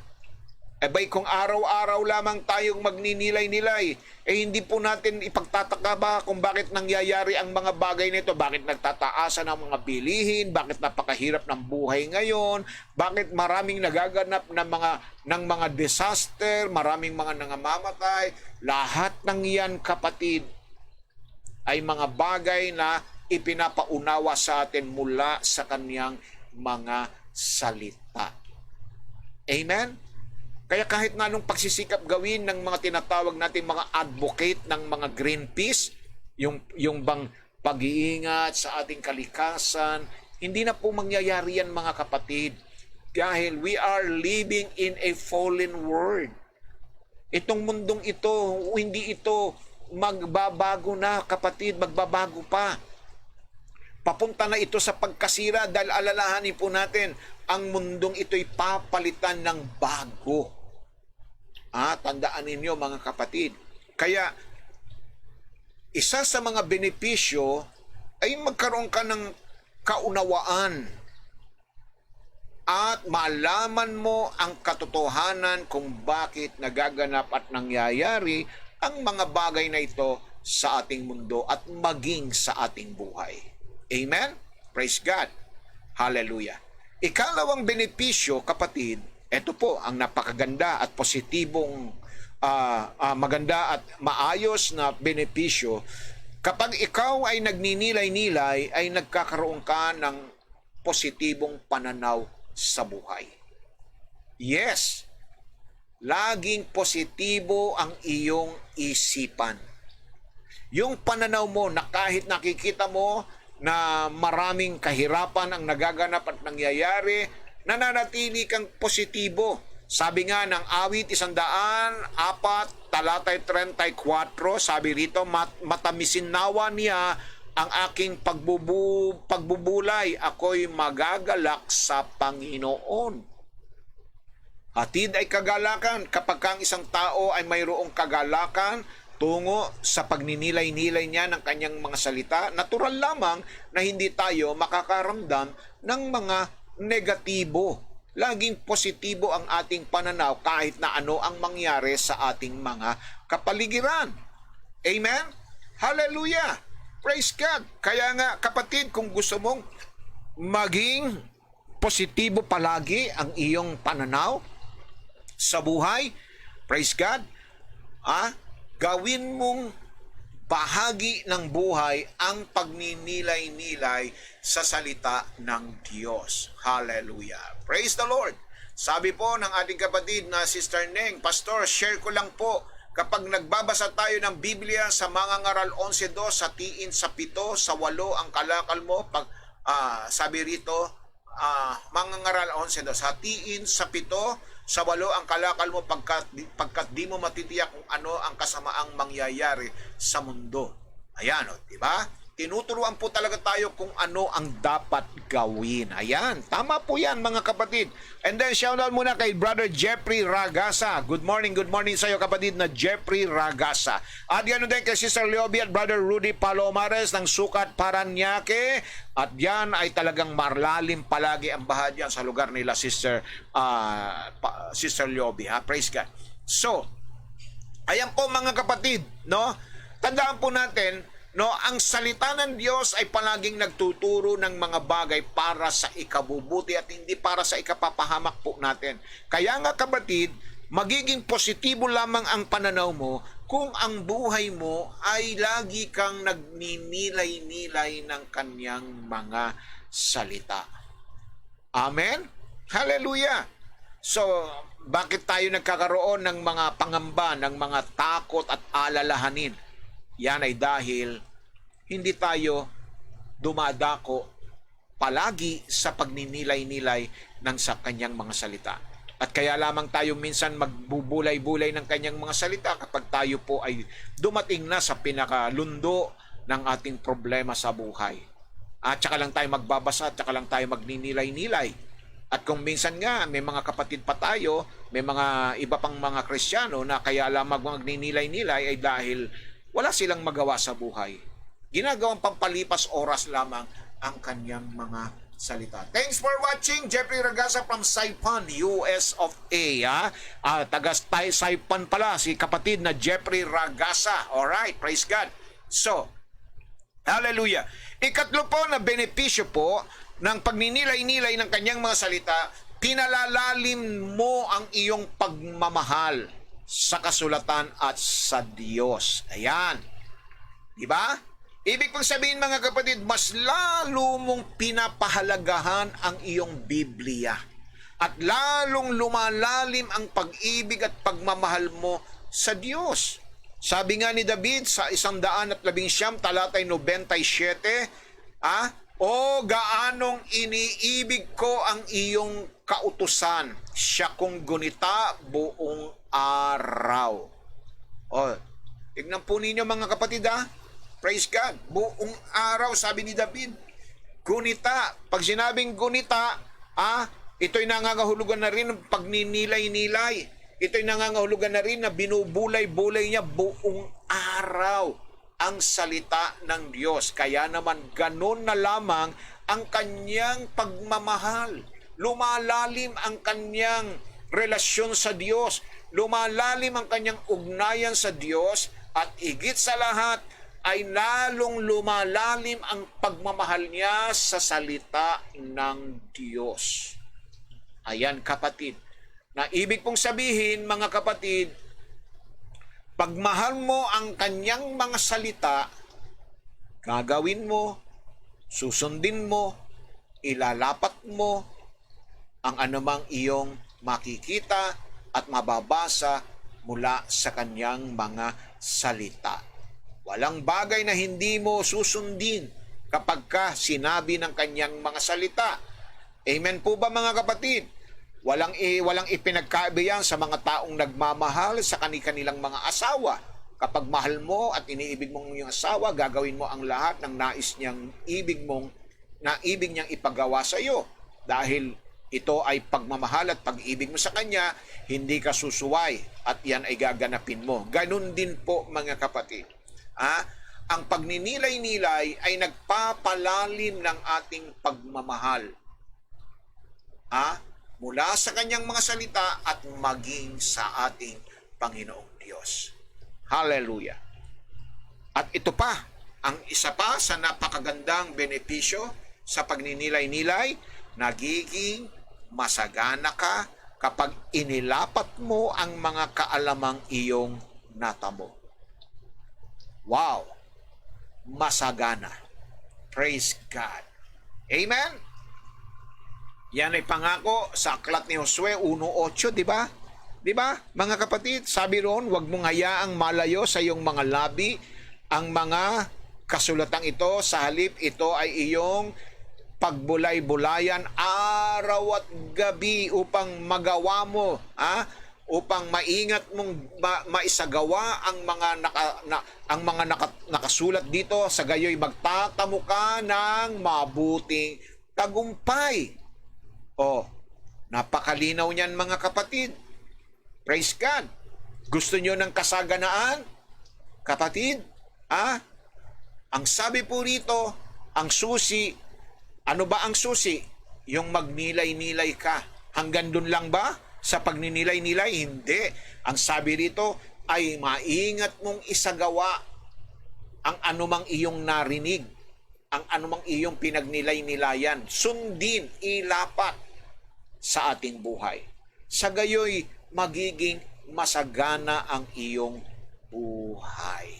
Abay, kung araw-araw lamang tayong magninilay-nilay, hindi po natin ipagtataka ba kung bakit nangyayari ang mga bagay nito? Bakit nagtataasan ang mga bilihin? Bakit napakahirap ng buhay ngayon? Bakit maraming nagaganap ng mga disaster? Maraming mga nangamamatay? Lahat ng iyan, kapatid, ay mga bagay na ipinapaunawa sa atin mula sa kanyang mga salita. Amen? Kaya kahit nga nung pagsisikap gawin ng mga tinatawag natin mga advocate ng mga Greenpeace, yung bang pag-iingat sa ating kalikasan, hindi na po mangyayari yan mga kapatid. Dahil we are living in a fallen world. Itong mundong ito, hindi ito magbabago na kapatid, magbabago pa. Papunta na ito sa pagkasira dahil alalahanin po natin, ang mundong ito'y papalitan ng bago. Tandaan ninyo mga kapatid. Kaya, isa sa mga benepisyo ay magkaroon ka ng kaunawaan at malaman mo ang katotohanan kung bakit nagaganap at nangyayari ang mga bagay na ito sa ating mundo at maging sa ating buhay. Amen? Praise God. Hallelujah. Ikalawang benepisyo, kapatid, ito po ang napakaganda at positibong maganda at maayos na benepisyo. Kapag ikaw ay nagninilay-nilay, ay nagkakaroon ka ng positibong pananaw sa buhay. Yes, laging positibo ang iyong isipan. Yung pananaw mo na kahit nakikita mo na maraming kahirapan ang nagaganap at nangyayari, nananatili kang positibo. Sabi nga ng awit 104, talatay 34, sabi rito, matamisin nawa niya ang aking pagbubulay, ako'y magagalak sa Panginoon. Hatid ay kagalakan. Kapag ang isang tao ay mayroong kagalakan tungo sa pagninilay-nilay niya ng kanyang mga salita, natural lamang na hindi tayo makakaramdam ng mga negatibo. Laging positibo ang ating pananaw kahit na ano ang mangyari sa ating mga kapaligiran. Amen? Hallelujah! Praise God! Kaya nga kapatid, kung gusto mong maging positibo palagi ang iyong pananaw sa buhay, praise God, gawin mong bahagi ng buhay ang pagninilay-nilay sa salita ng Diyos. Hallelujah. Praise the Lord. Sabi po ng ating kapatid na Sister Neng, Pastor, share ko lang po, kapag nagbabasa tayo ng Biblia sa Mangangaral 11:2, sa tiin sa 7, sa 8 ang kalakal mo, sabi rito, Mangangaral 11:2, sa tiin sa 7, sa 8 ang kalakal mo pagkat di mo matitiyak kung ano ang kasamaang mangyayari sa mundo. Ayan, di ba? Tinuturuan po talaga tayo kung ano ang dapat gawin. Ayan, tama po yan mga kapatid. And then shout out muna kay Brother Jeffrey Ragasa. Good morning sa iyo kapatid na Jeffrey Ragasa. At ganoon din kay Sister Leobi at Brother Rudy Palomares ng Sukat Paranaque. At yan ay talagang marlalim palagi ang baha dyan sa lugar nila Sister Leobi. Praise God. So, ayan po mga kapatid, no? Tandaan po natin, no, ang salita ng Diyos ay palaging nagtuturo ng mga bagay para sa ikabubuti at hindi para sa ikapapahamak po natin. Kaya nga kapatid, magiging positibo lamang ang pananaw mo kung ang buhay mo ay lagi kang nagninilay-nilay ng kanyang mga salita. Amen? Hallelujah! So, bakit tayo nagkakaroon ng mga pangamba, ng mga takot at alalahanin? Yan ay dahil hindi tayo dumadako palagi sa pagninilay-nilay ng sa kanyang mga salita. At kaya lamang tayo minsan magbubulay-bulay ng kanyang mga salita kapag tayo po ay dumating na sa pinakalundo ng ating problema sa buhay. At saka lang tayo magbabasa, at saka lang tayo magninilay-nilay. At kung minsan nga may mga kapatid pa tayo, may mga iba pang mga Kristiyano na kaya lamang magninilay-nilay ay dahil wala silang magawa sa buhay. Ginagawang pampalipas oras lamang ang kanyang mga salita. Thanks for watching. Jeffrey Ragasa from Saipan, US of A. Taga Saipan pala si kapatid na Jeffrey Ragasa. Alright, praise God. So, hallelujah. Ikatlo po na benepisyo po ng pagninilay-nilay ng kanyang mga salita, pinalalalim mo ang iyong pagmamahal sa kasulatan at sa Diyos. Ayan. Diba? Ibig pong sabihin mga kapatid, mas lalo mong pinapahalagahan ang iyong Biblia. At lalong lumalalim ang pag-ibig at pagmamahal mo sa Diyos. Sabi nga ni David sa 119 talatay 97, O gaanong iniibig ko ang iyong kautusan, siya kong gunita buong araw. Tignan po ninyo mga kapatid Praise God. Buong araw, sabi ni David. Gunita. Pag sinabing gunita, ito'y nangangahulugan na rin ng pagninilay-nilay. Ito'y nangangahulugan na rin na binubulay-bulay niya buong araw ang salita ng Diyos. Kaya naman ganon na lamang ang kanyang pagmamahal. Lumalalim ang kanyang relasyon sa Diyos. Lumalalim ang kanyang ugnayan sa Diyos. At higit sa lahat ay lalong lumalalim ang pagmamahal niya sa salita ng Diyos. Ayan kapatid. Na ibig pong sabihin mga kapatid, pagmahal mo ang kanyang mga salita, gagawin mo, susundin mo, ilalapat mo ang anumang iyong makikita at mababasa mula sa kanyang mga salita. Walang bagay na hindi mo susundin kapag ka sinabi ng kanyang mga salita. Amen po ba mga kapatid? Walang ipinagkaibayan sa mga taong nagmamahal sa kanilang mga asawa. Kapag mahal mo at iniibig mong iyong asawa, gagawin mo ang lahat ng nais niyang ibig niyang ipagawa sa iyo. Dahil ito ay pagmamahal at pag-ibig mo sa kanya, hindi ka susuway at yan ay gaganapin mo. Ganun din po mga kapatid. Ang pagninilay-nilay ay nagpapalalim ng ating pagmamahal. Mula sa kanyang mga salita at maging sa ating Panginoong Diyos. Hallelujah. At ito pa, ang isa pa sa napakagandang benepisyo sa pagninilay-nilay, nagiging masagana ka kapag inilapat mo ang mga kaalamang iyong natamo. Wow! Masagana. Praise God. Amen? Yan ay pangako sa aklat ni Josue 1:8, di ba? Di ba? Mga kapatid, sabi roon, huwag mong hayaang malayo sa iyong mga labi ang mga kasulatang ito. Sa halip, ito ay iyong pagbulay-bulayan araw at gabi upang magawa mo, upang maingat mong maisagawa ang mga nakasulat dito, sa gayoy magtatamo ka ng mabuting tagumpay. Oh, napakalinaw niyan mga kapatid. Praise God. Gusto nyo ng kasaganaan? Kapatid, ang sabi po rito, ang susi, ano ba ang susi? Yung magnilay-nilay ka. Hanggang dun lang ba? Sa pagninilay-nilay? Hindi. Ang sabi rito ay maingat mong isagawa ang anumang iyong narinig, ang anumang iyong pinagnilay-nilayan. Sundin, ilapat sa ating buhay. Sa gayoy, magiging masagana ang iyong buhay.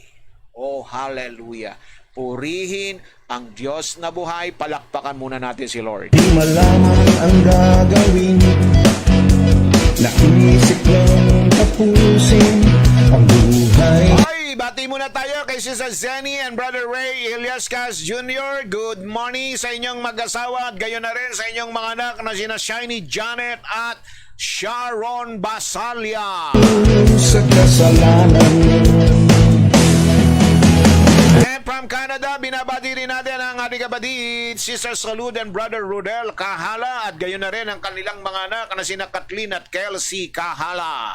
Oh, hallelujah. Purihin ang Diyos na buhay. Palakpakan muna natin si Lord. Di malaman ang gagawin, naisip lang tapusin ang buhay. Ay, bati muna tayo kay Sister Zenny and Brother Ray Iliascas Jr. Good morning sa inyong mag-asawa at gayon na rin sa inyong mga anak na sina Shiny Janet at Sharon Basalia. Sa kasalanan, And from Canada, binabati rin natin ang ating kapatid, Sister Salud and Brother Rodel Kahala at gayon na rin ang kanilang mga anak na sina Kathleen at Kelsey Kahala.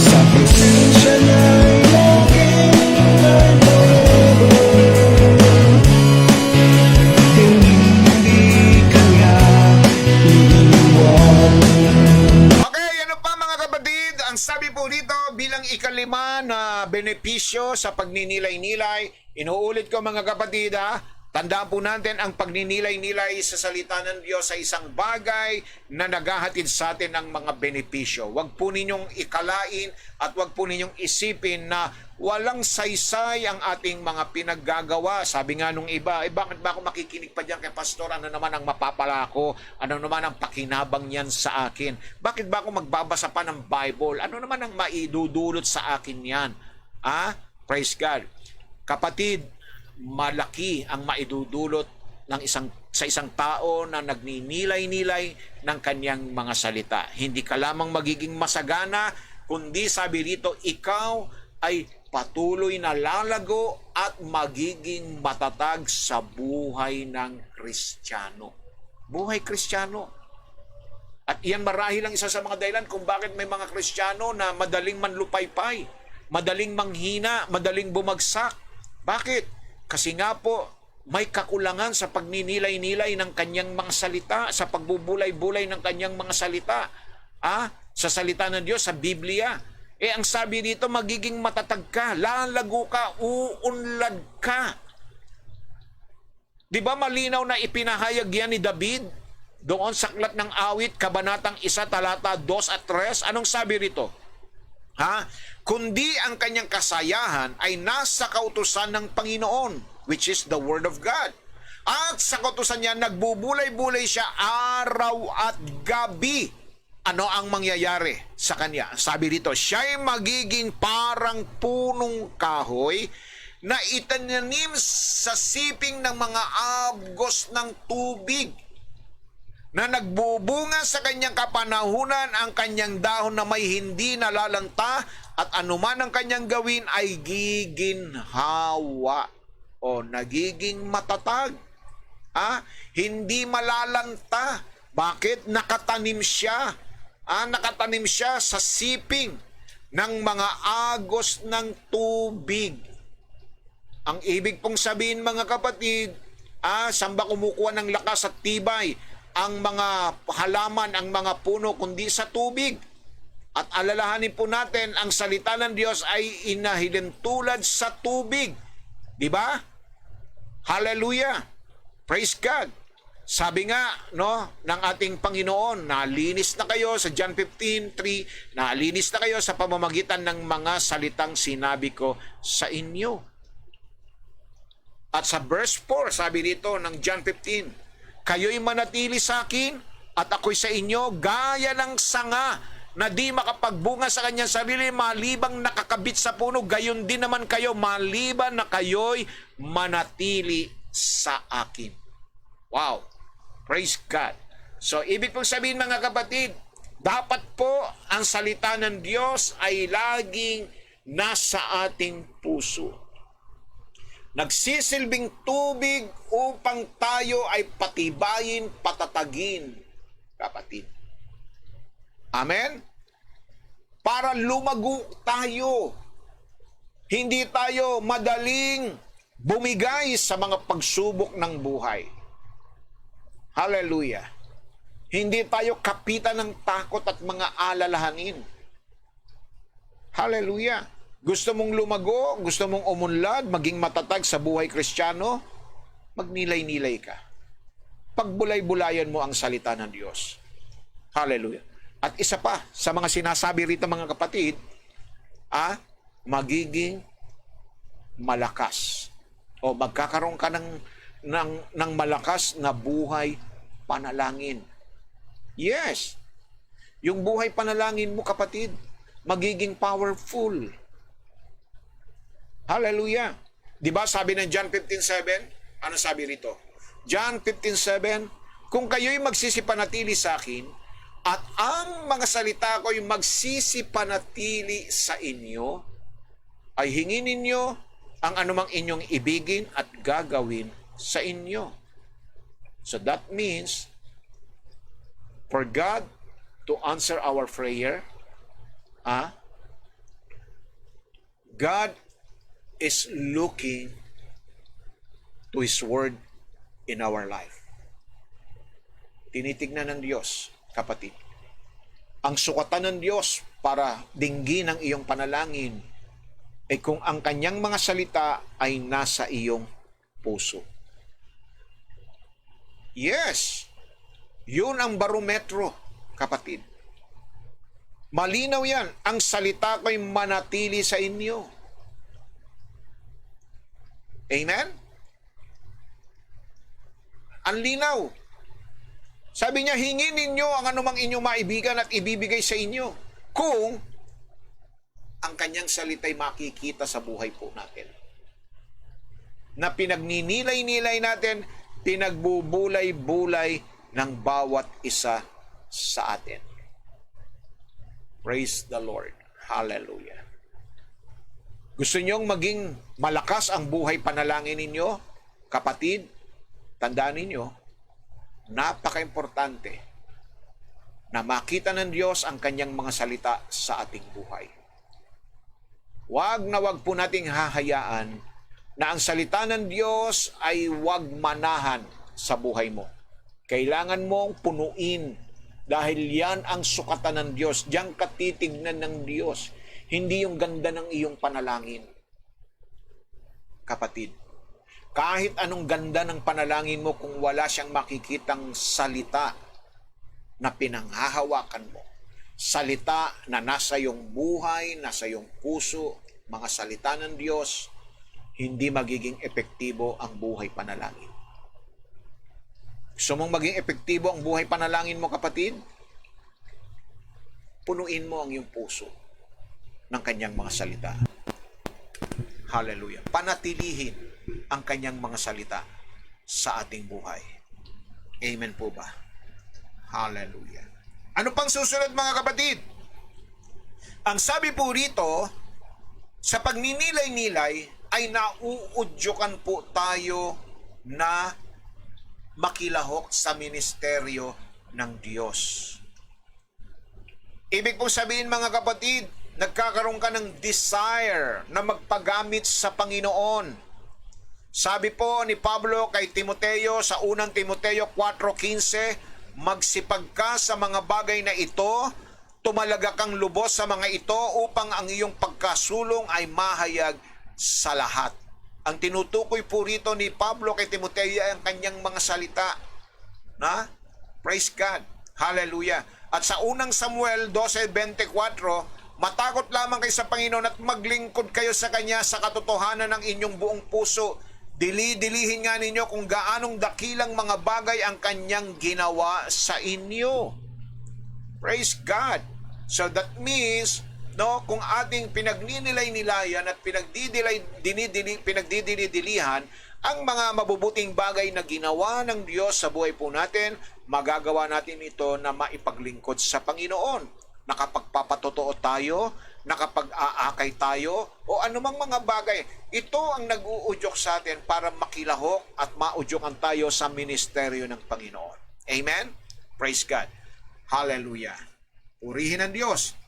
sa presensya na'y laging may forever. Hindi kanya iiwan. Okay, ano pa mga kapatid? Ang sabi po dito bilang ikalima na benepisyo sa pagninilay-nilay, inuulit ko mga kapatid tandaan po natin ang pagninilay-nilay sa salita ng Diyos sa isang bagay na naghahatid sa atin ng mga benepisyo. Huwag po ninyong ikalain at huwag po ninyong isipin na walang saysay ang ating mga pinaggagawa. Sabi nga nung iba, bakit ba ako makikinig pa dyan kay pastor? Ano naman ang mapapala ko? Ano naman ang pakinabang yan sa akin? Bakit ba ako magbabasa pa ng Bible? Ano naman ang maidudulot sa akin yan? Praise God. Kapatid, malaki ang maidudulot ng sa isang tao na nagninilay-nilay ng kanyang mga salita. Hindi ka lamang magiging masagana, kundi sabi rito, ikaw ay patuloy na lalago at magiging matatag sa buhay ng Kristiyano. Buhay Kristiyano. At iyan marahil ang isa sa mga dahilan kung bakit may mga Kristiyano na madaling manlupaypay, madaling manghina, madaling bumagsak. Bakit? Kasi nga po, may kakulangan sa pagninilay-nilay ng kanyang mga salita, sa pagbubulay-bulay ng kanyang mga salita. Sa salita ng Diyos, sa Biblia. Ang sabi dito, magiging matatag ka, lalago ka, uunlad ka. Di ba malinaw na ipinahayag yan ni David? Doon sa Aklat ng Awit, Kabanatang 1, talata 2 at 3, anong sabi rito? Kundi ang kanyang kasayahan ay nasa kautusan ng Panginoon, which is the Word of God. At sa kautusan niya, nagbubulay-bulay siya araw at gabi. Ano ang mangyayari sa kanya? Sabi dito, siya'y magiging parang punong kahoy na itananim sa siping ng mga agos ng tubig, na nagbubunga sa kanyang kapanahunan ang kanyang dahon na may hindi nalalanta at anuman ang kanyang gawin ay giginhawa o nagiging matatag. Hindi malalanta. Bakit? Nakatanim siya. Nakatanim siya sa siping ng mga agos ng tubig. Ang ibig pong sabihin mga kapatid, saan ba kumukuha ng lakas at tibay ang mga halaman, ang mga puno, kundi sa tubig? At alalahanin po natin, ang salita ng Diyos ay inahilin tulad sa tubig. Di ba? Hallelujah! Praise God! Sabi nga ng ating Panginoon, nalinis na kayo sa John 15:3, nalinis na kayo sa pamamagitan ng mga salitang sinabi ko sa inyo. At sa verse 4, sabi dito ng John 15, kayo'y manatili sa akin at ako'y sa inyo, gaya ng sanga na di makapagbunga sa kanyang sarili malibang nakakabit sa puno, gayon din naman kayo maliban na kayo'y manatili sa akin. Wow! Praise God! So, ibig pong sabihin mga kapatid, dapat po ang salita ng Diyos ay laging nasa ating puso. Nagsisilbing tubig upang tayo ay patibayin, patatagin, kapatid. Amen? Para lumago tayo. Hindi tayo madaling bumigay sa mga pagsubok ng buhay. Hallelujah. Hindi tayo kapitan ng takot at mga alalahanin. Hallelujah. Gusto mong lumago, gusto mong umunlad, maging matatag sa buhay Kristiyano, magnilay-nilay ka. Pagbulay-bulayan mo ang salita ng Diyos. Hallelujah. At isa pa, sa mga sinasabi rito mga kapatid, magiging malakas. O magkakaroon ka ng malakas na buhay panalangin. Yes. Yung buhay panalangin mo, kapatid, magiging powerful. Hallelujah. Di ba sabi ng John 15:7? Ano sabi rito? John 15:7, kung kayo'y magsisipanatili sa akin, at ang mga salita ko'y magsisipanatili sa inyo, ay hingin ninyo ang anumang inyong ibigin at gagawin sa inyo. So that means, for God to answer our prayer, God is looking to His Word in our life. Tinitignan ng Diyos, kapatid, ang sukatan ng Diyos para dinggin ang iyong panalangin ay kung ang kanyang mga salita ay nasa iyong puso. Yes, yun ang barometro, kapatid. Malinaw yan, ang salita ko'y manatili sa inyo. Amen? Ang linaw. Sabi niya, hingin ninyo ang anumang inyong maibigan at ibibigay sa inyo kung ang kanyang salita'y makikita sa buhay po natin. Na pinagninilay-nilay natin, pinagbubulay-bulay ng bawat isa sa atin. Praise the Lord. Hallelujah. Gusto niyong maging malakas ang buhay panalangin ninyo? Kapatid, tandaan ninyo, napaka-importante na makita ng Diyos ang kanyang mga salita sa ating buhay. Wag na wag po nating hahayaan na ang salita ng Diyos ay wag manahan sa buhay mo. Kailangan mong punuin dahil yan ang sukatan ng Diyos. Diyan ka titignan ng Diyos. Hindi yung ganda ng iyong panalangin. Kapatid, kahit anong ganda ng panalangin mo kung wala siyang makikitang salita na pinanghahawakan mo, salita na nasa iyong buhay, nasa iyong puso, mga salita ng Diyos, hindi magiging epektibo ang buhay panalangin. Gusto mong maging epektibo ang buhay panalangin mo, kapatid? Punuin mo ang iyong puso ng kanyang mga salita. Hallelujah. Panatilihin ang kanyang mga salita sa ating buhay. Amen po ba? Hallelujah. Ano pang susunod, mga kapatid? Ang sabi po rito, sa pagninilay-nilay ay nauudyokan po tayo na makilahok sa ministeryo ng Diyos. Ibig pong sabihin, mga kapatid, nagkakaroon ka ng desire na magpagamit sa Panginoon. Sabi po ni Pablo kay Timoteo sa unang Timoteo 4:15, magsipag ka sa mga bagay na ito, tumalaga kang lubos sa mga ito upang ang iyong pagkasulong ay mahayag sa lahat. Ang tinutukoy po rito ni Pablo kay Timoteo ay ang kanyang mga salita. Praise God. Hallelujah. At sa unang Samuel 12:24, matakot lamang kayo sa Panginoon at maglingkod kayo sa Kanya sa katotohanan ng inyong buong puso. Dili-dilihin nga ninyo kung gaanong dakilang mga bagay ang Kanyang ginawa sa inyo. Praise God. So that means, kung ating pinagninilay-nilayan at pinagdidili-dilihan Ang mga mabubuting bagay na ginawa ng Diyos sa buhay po natin, magagawa natin ito na maipaglingkod sa Panginoon. Nakapagpapatotoo tayo, nakapag-aakay tayo, o anumang mga bagay. Ito ang nag-uudyok sa atin para makilahok at maudyokan tayo sa ministeryo ng Panginoon. Amen? Praise God. Hallelujah. Purihin ang Diyos.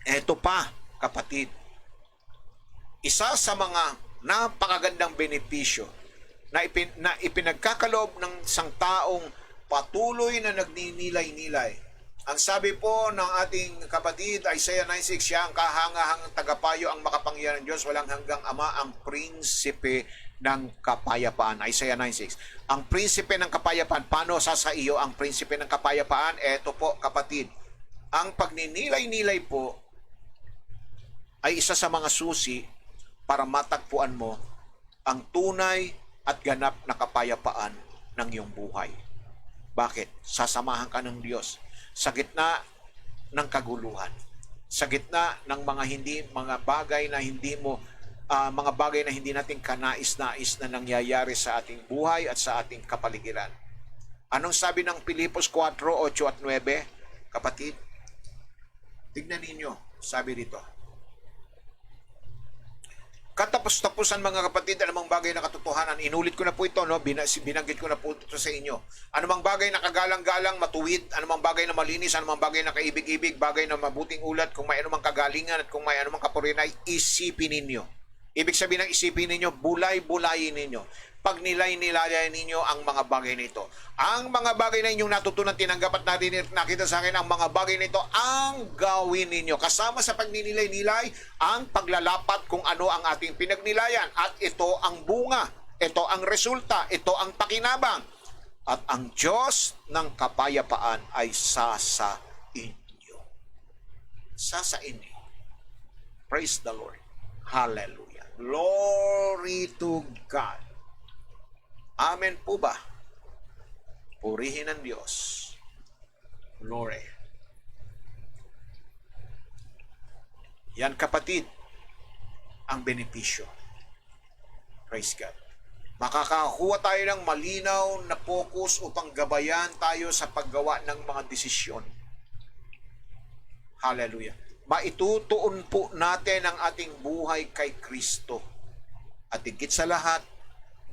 Eto pa, kapatid. Isa sa mga napakagandang benepisyo na ipinagkakaloob ng isang taong patuloy na nagninilay-nilay. Ang sabi po ng ating kapatid, Isaiah 9:6, siya ang kahangahang tagapayo, ang makapangyarihan ng Diyos, walang hanggang Ama, ang prinsipe ng kapayapaan. Isaiah 9:6. Ang prinsipe ng kapayapaan, paano sa iyo ang prinsipe ng kapayapaan? Eto po, kapatid. Ang pagninilay-nilay po ay isa sa mga susi para matagpuan mo ang tunay at ganap na kapayapaan ng iyong buhay. Bakit? Sasamahan ka ng Diyos sa gitna ng kaguluhan, sa gitna ng mga bagay na hindi natin kanais-nais na nangyayari sa ating buhay at sa ating kapaligiran. Anong sabi ng Pilipos 4:8 at 9, kapatid? Tignan ninyo, sabi dito. Katapos-tapusan mga kapatid, anumang bagay na katotohanan. Inulit ko na po ito, no? Binanggit ko na po ito sa inyo. Anumang bagay na kagalang-galang, matuwid, anumang bagay na malinis, anumang bagay na kaibig-ibig, bagay na mabuting ulat, kung may anumang kagalingan at kung may anumang kapurinay, isipin ninyo. Ibig sabihin ng isipin ninyo, bulay-bulayin ninyo. Pagnilay-nilayan ninyo ang mga bagay na ito. Ang mga bagay na inyong natutunan, tinanggap at nakita sa akin, ang mga bagay na ito, ang gawin ninyo. Kasama sa pagninilay-nilay, ang paglalapat kung ano ang ating pinagnilayan. At ito ang bunga, ito ang resulta, ito ang pakinabang. At ang Diyos ng kapayapaan ay sasa inyo. Sasa inyo. Praise the Lord. Hallelujah. Glory to God. Amen po ba? Purihin ang Diyos. Glory. Yan kapatid, ang benepisyo. Praise God. Makakakuha tayo ng malinaw na focus upang gabayan tayo sa paggawa ng mga desisyon. Hallelujah. Maitutuon po natin ang ating buhay kay Kristo. At higit sa lahat,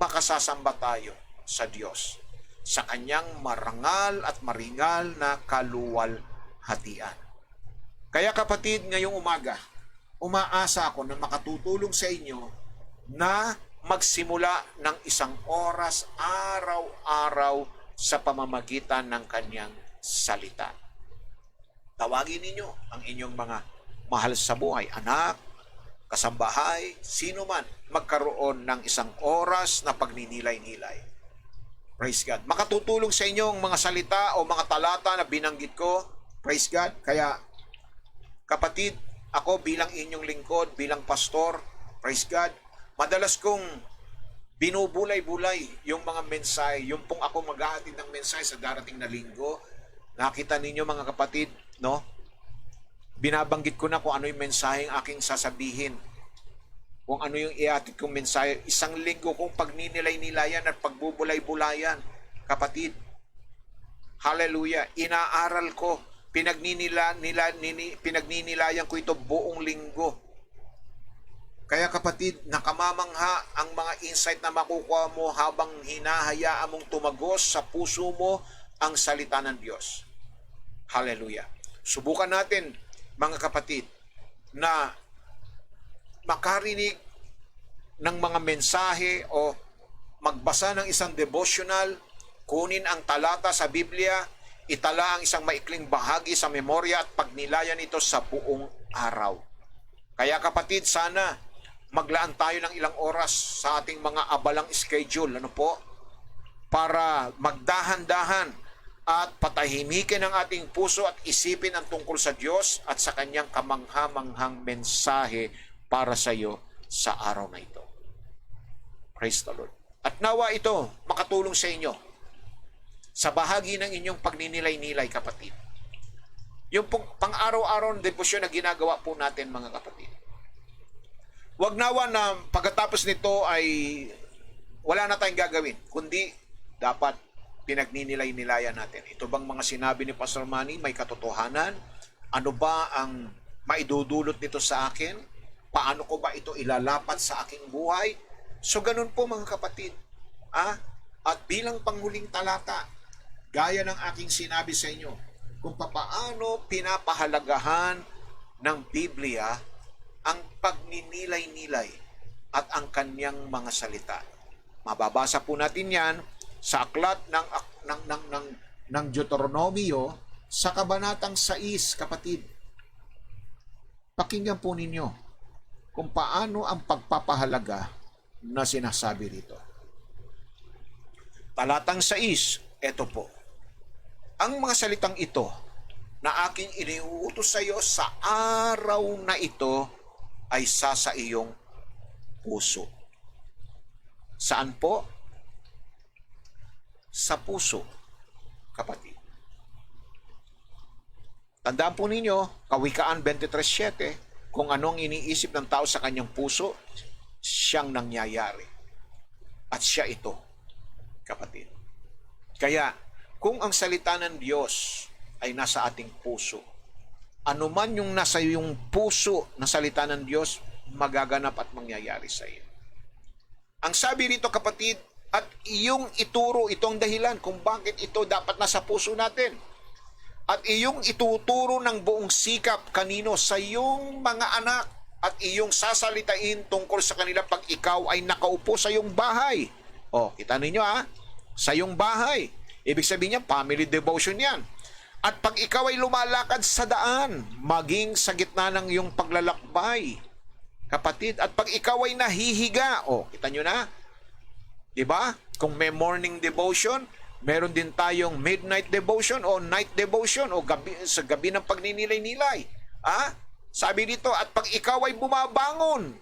makasasamba tayo sa Diyos sa kanyang marangal at maringal na kaluwalhatian. Kaya kapatid, ngayong umaga, umaasa ako na makatutulong sa inyo na magsimula ng isang oras araw-araw sa pamamagitan ng kanyang salita. Tawagin ninyo ang inyong mga mahal sa buhay, anak, kasambahay, sino man, magkaroon ng isang oras na pagninilay-nilay. Praise God. Makatutulong sa inyo ang mga salita o mga talata na binanggit ko. Praise God. Kaya, kapatid, ako bilang inyong lingkod, bilang pastor, praise God, madalas kong binubulay-bulay yung mga mensahe, yung pong ako maghahatid ng mensahe sa darating na linggo. Nakita ninyo mga kapatid, no? Binabanggit ko na kung ano yung mensaheng aking sasabihin. Kung ano yung iatid kong mensahe. Isang linggo kong pagninilay-nilayan at pagbubulay-bulayan. Kapatid, hallelujah, inaaral ko, pinagninilayan ko ito buong linggo. Kaya kapatid, nakamamangha ang mga insight na makukuha mo habang hinahayaan mong tumagos sa puso mo ang salita ng Diyos. Hallelujah. Subukan natin, mga kapatid, na makarinig ng mga mensahe o magbasa ng isang devotional, kunin ang talata sa Biblia, itala ang isang maikling bahagi sa memorya at pagnilayan ito sa buong araw. Kaya kapatid, sana maglaan tayo ng ilang oras sa ating mga abalang schedule, ano po? Para magdahan-dahan at patahimikin ang ating puso at isipin ang tungkol sa Diyos at sa kanyang kamangha-manghang mensahe para sa iyo sa araw na ito. Praise the Lord. At nawa ito makatulong sa inyo sa bahagi ng inyong pagninilay-nilay, kapatid. Yung pang-araw-araw na debosyon na ginagawa po natin, mga kapatid. Huwag nawa na pagkatapos nito ay wala na tayong gagawin, kundi dapat pinagninilay-nilayan natin. Ito bang mga sinabi ni Pastor Manny may katotohanan? Ano ba ang maidudulot nito sa akin? Paano ko ba ito ilalapat sa aking buhay? So ganun po mga kapatid. At bilang panghuling talata, gaya ng aking sinabi sa inyo, kung papaano pinapahalagahan ng Biblia ang pagninilay-nilay at ang kanyang mga salita. Mababasa po natin yan sa aklat ng Deuteronomio sa kabanatang 6, kapatid. Pakinggan po ninyo kung paano ang pagpapahalaga na sinasabi rito. Talatang 6, eto po. Ang mga salitang ito na aking iniuutos sa iyo sa araw na ito ay sa iyong puso. Saan po? Sa puso, kapatid. Tandaan po ninyo, Kawikaan 23:7, kung anong iniisip ng tao sa kanyang puso, siyang nangyayari. At siya ito, kapatid. Kaya, kung ang salita ng Diyos ay nasa ating puso, anuman yung nasa iyong puso na salita ng Diyos, magaganap at mangyayari sa iyo. Ang sabi rito, kapatid, at iyong ituro, itong dahilan kung bakit ito dapat nasa puso natin. At iyong ituturo ng buong sikap kanino sa iyong mga anak at iyong sasalitain tungkol sa kanila pag ikaw ay nakaupo sa iyong bahay. Kita ninyo sa iyong bahay. Ibig sabihin niya, family devotion yan. At pag ikaw ay lumalakad sa daan, maging sa gitna ng iyong paglalakbay, kapatid, at pag ikaw ay nahihiga, kita nyo na, diba? Kung may morning devotion, meron din tayong midnight devotion o night devotion o sa gabi ng pagninilay-nilay. Sabi dito, at pag ikaw ay bumabangon,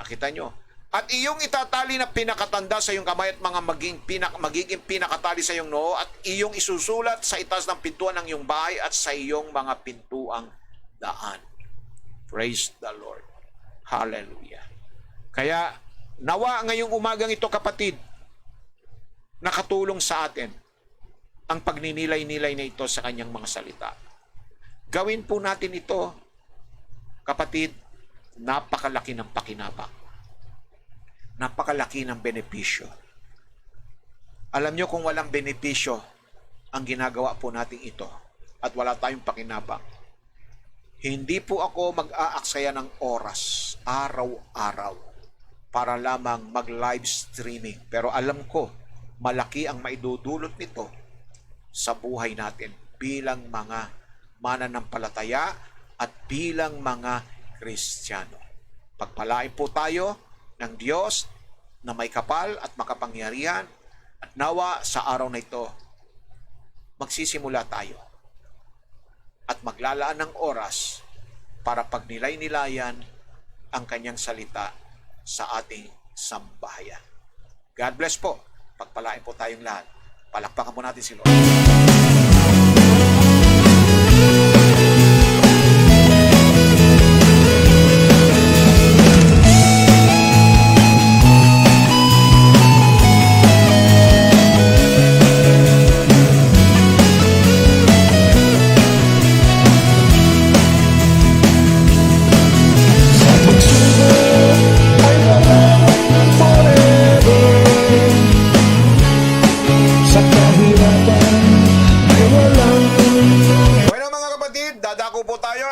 kita nyo, at iyong itatali na pinakatanda sa iyong kamay at mga magiging pinakatali sa iyong noo at iyong isusulat sa itaas ng pintuan ng iyong bahay at sa iyong mga pintuang daan. Praise the Lord. Hallelujah. Kaya, nawa ngayong umagang ito, kapatid, nakatulong sa atin ang pagninilay-nilay na ito sa kanyang mga salita. Gawin po natin ito, kapatid, napakalaki ng pakinabang. Napakalaki ng benepisyo. Alam nyo kung walang benepisyo ang ginagawa po natin ito at wala tayong pakinabang, hindi po ako mag-aaksaya ng oras, araw-araw, para lamang mag-live streaming. Pero alam ko, malaki ang maidudulot nito sa buhay natin bilang mga mananampalataya at bilang mga Kristiyano. Pagpalain po tayo ng Diyos na may kapal at makapangyarihan at nawa sa araw na ito, magsisimula tayo at maglalaan ng oras para pagnilay-nilayan ang kanyang salita sa ating sambahayan. God bless po. Pagpalain po tayong lahat. Palakpakan po natin si Lord.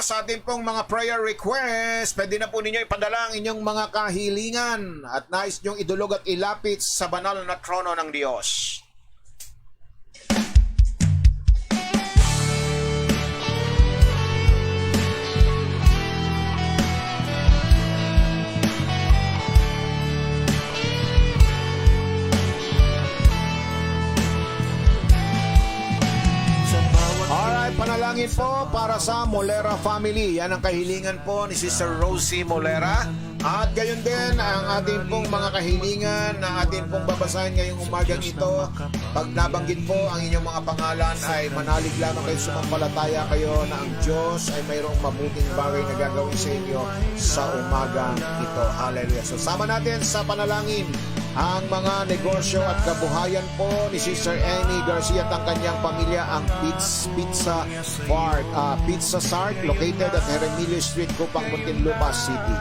Sa ating pong mga prayer request, pwede na po ninyo ipadala ang inyong mga kahilingan at nais nyong idulog at ilapit sa banal na trono ng Diyos. Panalangin po para sa Molera family. Yan ang kahilingan po ni Sister Rosie Molera. At gayon din ang ating pong mga kahilingan na ating pong babasahin ngayong umagang ito. Pag nabanggit po ang inyong mga pangalan ay manalig lamang kayo, sumampalataya kayo na ang Diyos ay mayroong mabuting bagay na gagawin sa inyo sa umagang ito. Hallelujah. So sama natin sa panalangin ang mga negosyo at kabuhayan po ni Sister Amy Garcia at ang kanyang pamilya, ang Pizza Sart located at Heremilio Street, Cupang, Muntinlupa City.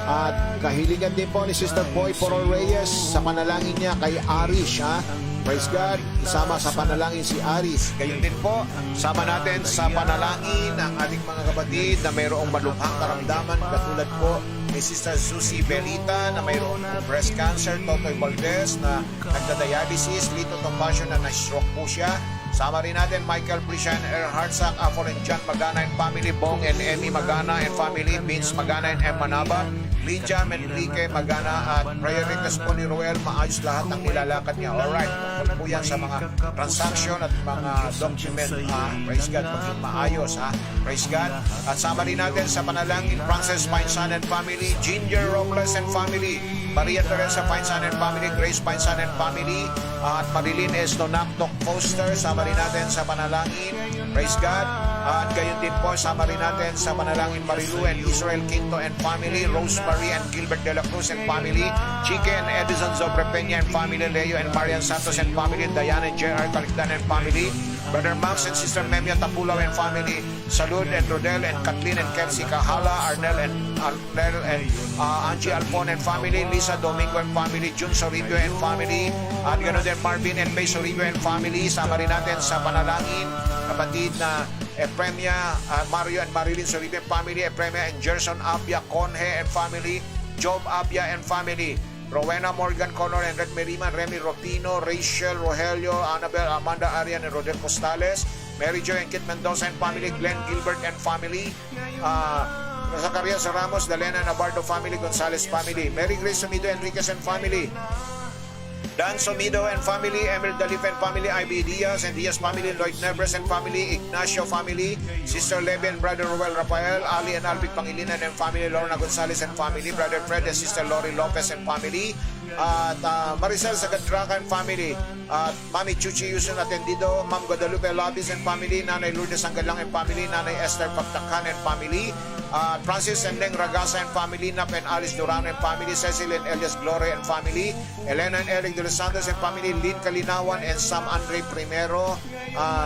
At kahilingan din po ni Sister Boy Porol Reyes sa panalangin niya kay Aris, ha? Praise God, isama sa panalangin si Aris. Gayon din po, sama natin sa panalangin ang ating mga kapatid na mayroong malubhang karamdaman katulad po ni Sister Susie Belita na mayroong breast cancer, Totoy Valdez na nagda-dialysis, Lito Tompasio na na-stroke po siya. Sama rin natin Michael Prishan, Hartsack, Afol and John Magana and family, Bong and Emmy Magana and family, Vince Magana and M. Manaba, Lydia Enrique Magana at prayer request po ni Roel, maayos lahat ng nilalakad niya. Alright, tungkol po yan sa mga transaction at mga document. Praise God, maging maayos. Praise God. At sama rin natin sa panalangin, Frances Pinesan and family, Ginger Robles and family, Maria Teresa Pinesan and family, Grace Pinesan and family, at Marilyn Estonactoc Foster. Sama rin natin sa panalangin. Praise God. At gayon din po, sama rin natin sa panalangin Marilu and Israel Quinto and family, Rosemary and Gilbert de la Cruz and family, Chike and Edison Zobrepenya and family, Leo and Marian Santos and family, Diana and J.R. Calicdan and family, Brother Max and Sister Memia Tapulaw and family, Salud and Rodel and Kathleen and Kelsey Kahala, Arnel and Angie Alpon and family, Lisa Domingo and family, Jun Soribio and family, at ganoon din Marvin and May Soribio and family. Sama rin natin sa panalangin kapatid na Epremia, Mario and Marilyn Soribio and family, Epremia and Gerson Abia Conhe and family, Job Abia and family, Rowena Morgan Connor and Red Merima, Remy Rotino, Rachel, Rogelio, Annabel, Amanda Arian and Rodel Postales, Mary Jo and Kit Mendoza and family, Glenn Gilbert and family, Zacarias Ramos, Dalena Navardo family, Gonzales family, Mary Grace Sumido Enriquez and family, Dan Somido and family, Emil Dalif and family, Ivy Diaz and Diaz family, Lloyd Nebres and family, Ignacio family, Sister Levy and Brother Ruel Rafael, Ali and Alvic Pangilinan and family, Lorna Gonzalez and family, Brother Fred and Sister Lori Lopez and family, at Maricel Sagadraca and family, at Mami Chuchi Yusun Atendido, Ma'am Guadalupe Labis and family, Nanay Lourdes Anggalang and family, Nanay Esther Pagtakan and family, Francis and Leng Ragasa and family, Nap and Alice Durano and family, Cecil and Elias Gloria and family, Elena and Eric De Los Santos and family, Lynn Kalinawan and Sam Andre Primero,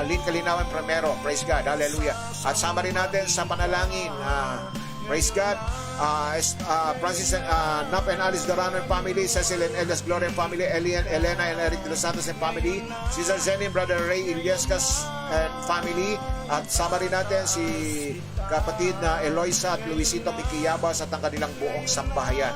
Lynn Kalinawan Primero, praise God, hallelujah. At sama rin natin sa panalangin, praise God, Francis and Nap and Alice Durano and family, Cecil and Elias Gloria and family, Elena and Eric De Los Santos and family, Cesar Zenin, Brother Ray Iliescas and family, at sama rin natin si kapatid na Eloisa at Luisito Mikiyabas at ang kanilang buong sambahayan.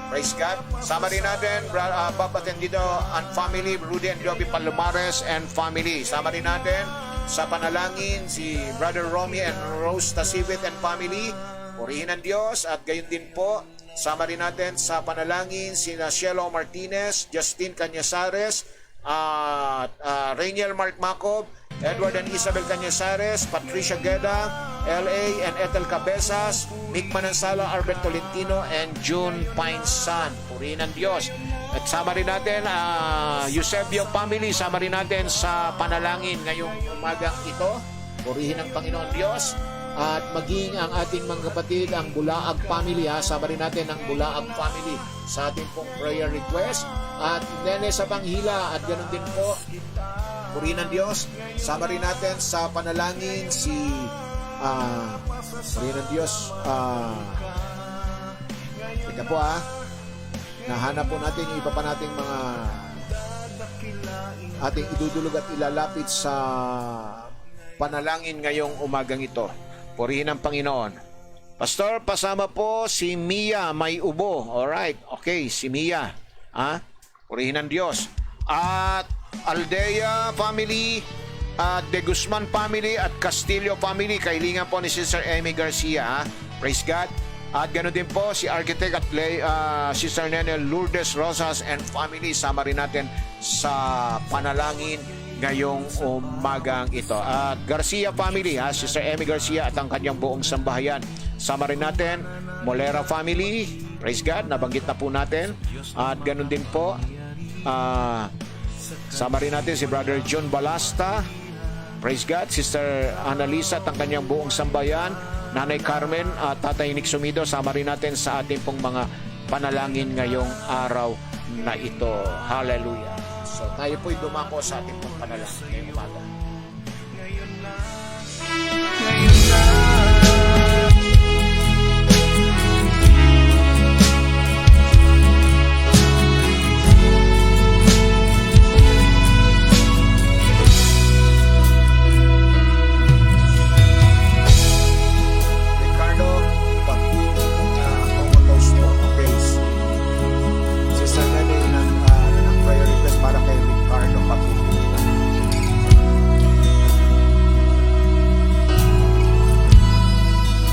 Praise God. Sama rin natin Bob Atendido and family, Rudy and Joby Palomares and family. Sama rin natin sa panalangin si Brother Romy and Rose Tasibit and family. Purihin ang Diyos. At gayon din po, sama rin natin sa panalangin si Cielo Martinez, Justin Canyasares, Rainiel Mark Macob, Edward and Isabel Canyasares, Patricia Gueda, L.A. and Ethel Cabezas, Nick Manansala, Arbet Tolentino, and June Pinesan. Purihin ang Diyos. At sama rin natin, Eusebio family, sama rin natin sa panalangin ngayong umagang ito. Purihin ang Panginoon Diyos. At maging ang ating mga kapatid, ang Bulaag family, sama rin natin ang Bulaag family sa ating pong prayer request. At Nene sa Panghila, at ganoon din po, purihin ang Diyos. Sama rin natin sa panalangin si purihin ang Diyos. Ika po nahanap po natin yung iba pa nating mga ating idudulog at ilalapit sa panalangin ngayong umagang ito. Purihin ang Panginoon. Pastor, pasama po si Mia May Ubo. Alright, okay, si Mia. Purihin ang Diyos. At Aldea family, at De Guzman family, at Castillo family, kailingan po ni Sister Amy Garcia. Praise God. At ganoon din po si Architect at Sister Nene Lourdes Rosas and family. Sama rin natin sa panalangin ngayong umagang ito. At Garcia family, Sister Amy Garcia at ang kanyang buong sambahayan. Sama rin natin Molera family. Praise God, nabanggit na po natin. At ganoon din po sama rin natin si Brother John Balasta. Praise God. Sister Annalisa at ang kanyang buong sambayan. Nanay Carmen at Tatay Nick Sumido. Sama rin natin sa ating pong mga panalangin ngayong araw na ito. Hallelujah. So tayo po'y dumako sa ating pong panalangin ngayong umaga. Ricardo, pag yung comatose mo, okay, si Sanali ng prayer request para kay Ricardo Patulo.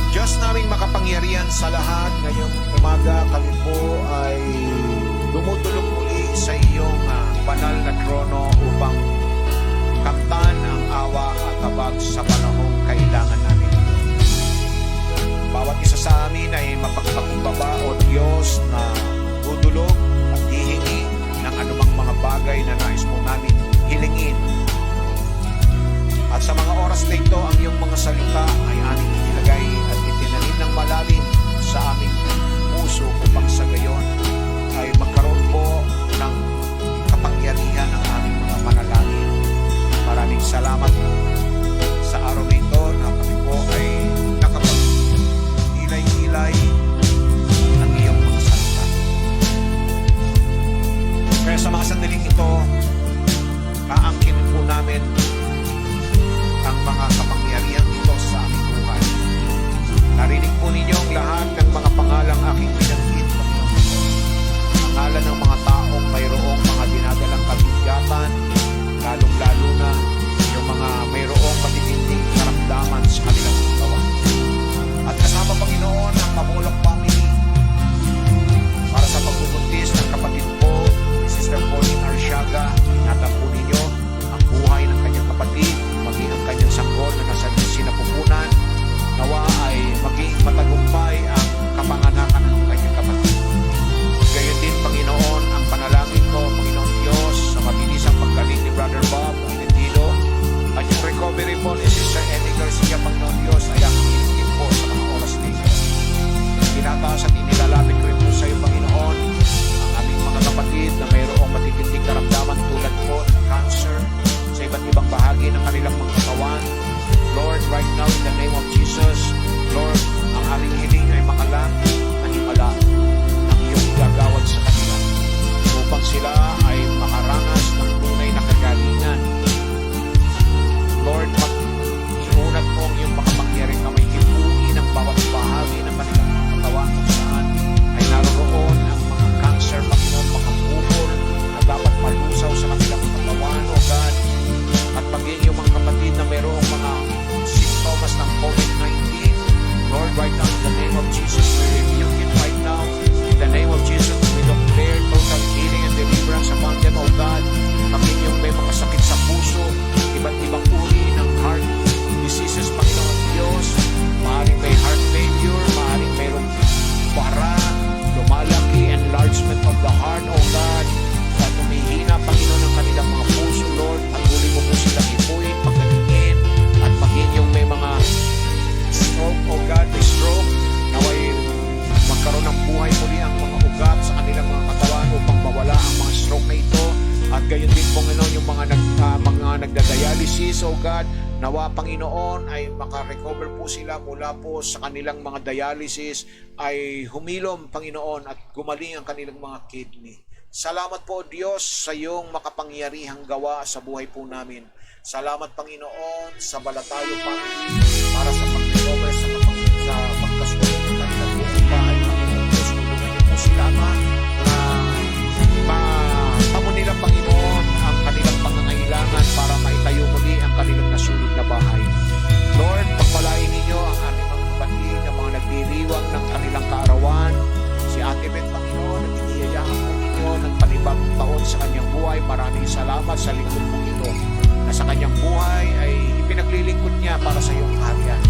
Diyos naming makapangyarihan sa lahat, ngayong umaga kami po ay dumudulog muli sa iyong banal na trono upang kamtan ang awa at tabag sa panahong kailangan namin. Bawat isa sa amin ay mapagpakumbaba o Diyos na dudulog at hihingi ng anumang mga bagay na nais mo namin hilingin. At sa mga oras na ito, ang iyong mga salita ay aming inilagay at itinanim ng malalim sa aming puso upang sa gayon ay magkaroon po ng kapangyarihan ang aming mga panalangin. Maraming salamat sa araw na ito na kami po ay nakapag-ilay-ilay ng iyong mga salita. Kaya sa mga sandaling ito, kaangkinin po namin ang mga kapangyarihan ito sa aming buhay. Narinig po ninyo ang lahat ng mga pangalang aking binanggit, Panginoon. Pangalan ng mga taong mayroong mga dinadalang kabigatan, lalong-lalo na yung mga mayroong matitinding karamdaman sa kanilang katawan. At kasama, Panginoon, ang Mamulok family para sa pagbubuntis ng kapatid po, Sister Pauline Arsiaga. Ingatan po ninyo ang buhay ng kanyang kapatid, maging ang kanyang sanggol na nasa sinapupunan. Nawa ay maging matagumpay ang kapanganakan ng kanyang kapatid. Gayon din, Panginoon, ang panalangin ko, Panginoon Diyos, sa mabilisang paggaling ni Brother Bob Atendido at yung recovery po ni Sister Annie Garcia, Panginoon Diyos, ay ang hinihin po sa mga oras nito. Tinataas at inilalapit ko rin po sa iyo, Panginoon, ang aming mga kapatid na mayroong matitinding karamdaman tulad po ng cancer sa iba't ibang bahagi ng kanilang mga katawan. Lord, right now in the name of Jesus, Lord, ang aming hiling ay makalang na himala ng iyong gagawad sa kanila upang sila ay makaranas ng tunay na kagalingan. Lord, iunat mo ang iyong makapangyariang kamay, hipuin ang bawat bahagi ng kanilang mga katawan kung saan ay naroon ang mga cancer, Panginoon, mga bukol na dapat malusaw sa kanilang katawan, O God, at maging yung mga kapatid na mayroong mga simptomas ng COVID-19. Lord, right now, in the name of Jesus, we rebuke it right now. In the name of Jesus, we declare total healing and deliverance upon them, O God. Maging yung may mga sakit sa puso, iba't ibang uri ng heart diseases, Panginoon Diyos. Maaaring may heart failure, maaaring mayroong para, lumalaki, enlargement of the heart, O God. At umihina, Panginoon, ang kanilang mga puso, Lord. Patuloy mo po silang ipuin, pagkalingin, at maging yung may mga stroke, O God, may stroke, naway magkaroon ng buhay muli ang mga ugat sa kanilang mga katawan upang mawala ang mga stroke na ito. At gayon din, Panginoon, yung mga nagdadialysis, O God, nawa, Panginoon, ay makarecover po sila mula po sa kanilang mga dialysis, ay humilom, Panginoon, at gumaling ang kanilang mga kidney. Salamat po, Diyos, sa iyong makapangyarihang gawa sa buhay po namin. Salamat, Panginoon, sa Balatayo family para sa pag-recover sa pagkasulit ng kanilang buong bahay. Panginoon Diyos, tulungan niyo po sila na matamo nila, Panginoon, ang kanilang pangangailangan para maitayo muli ang kanilang nasulog na bahay. Lord, pagpalain ninyo ang aming mga kapatid, ang mga nagdiriwang ng kanilang kaarawan. Si Ate Beth, Panginoon, nag-iiyayahan po ninyo ng panibagong taon sa kanyang buhay. Maraming salamat sa lingkod po ito na sa kanyang buhay ay ipinaglilingkod niya para sa iyong kaharian.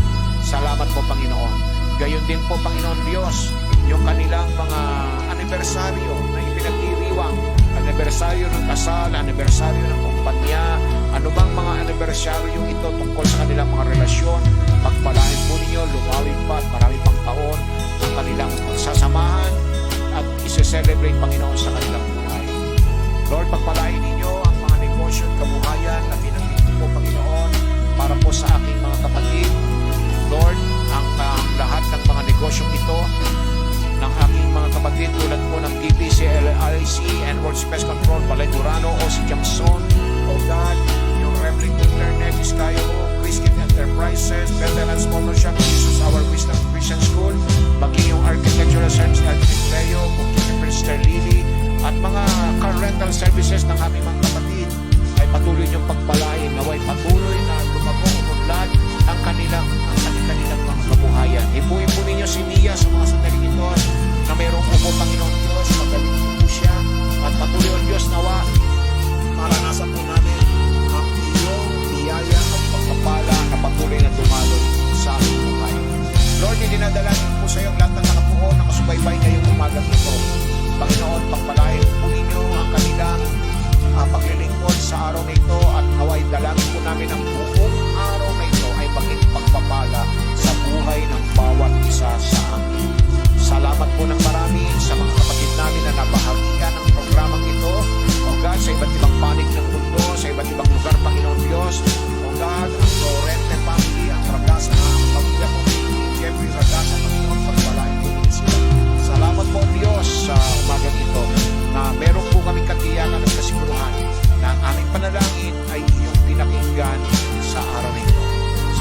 Salamat po, Panginoon. Gayon din po, Panginoon Diyos, yung kanilang mga anibersaryo na ipinagdiriwang, anibersaryo ng kasal, anibersaryo ng kumpanya, anumang mga anibersaryo ito tungkol sa kanilang mga relasyon, pagpalain po ninyo, lumawin pa at marami pang taon ang kanilang pagsasamahan at isi-celebrate, Panginoon, sa kanilang buhay. sa Panginoon Diyos. O God, ang Lorente family, ang Ragasa, ang pamilya ko, Jeffrey Ragasa, Panginoon, pagpalain ko din sila. Salamat po Diyos sa umagang ito na meron po kami katiyakan at kasiguruhan na ang aming panalangin ay iyong pinakinggan sa araw na ito.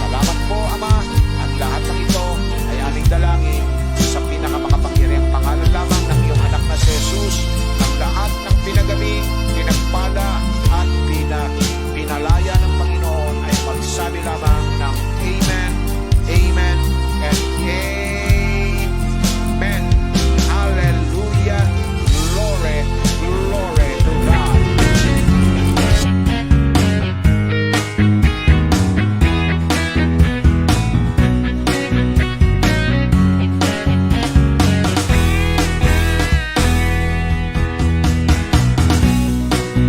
Salamat po Ama, ang lahat ng ito ay aming dalangin sa pinakamakapangyarihang pangalan lamang ng iyong anak na si Jesus. Ang lahat ng pinagaling, pinagpala at pinalaya ng Panginoon ay magsabi lamang ng Amen, Amen, and Amen. Hallelujah, glory, glory to God.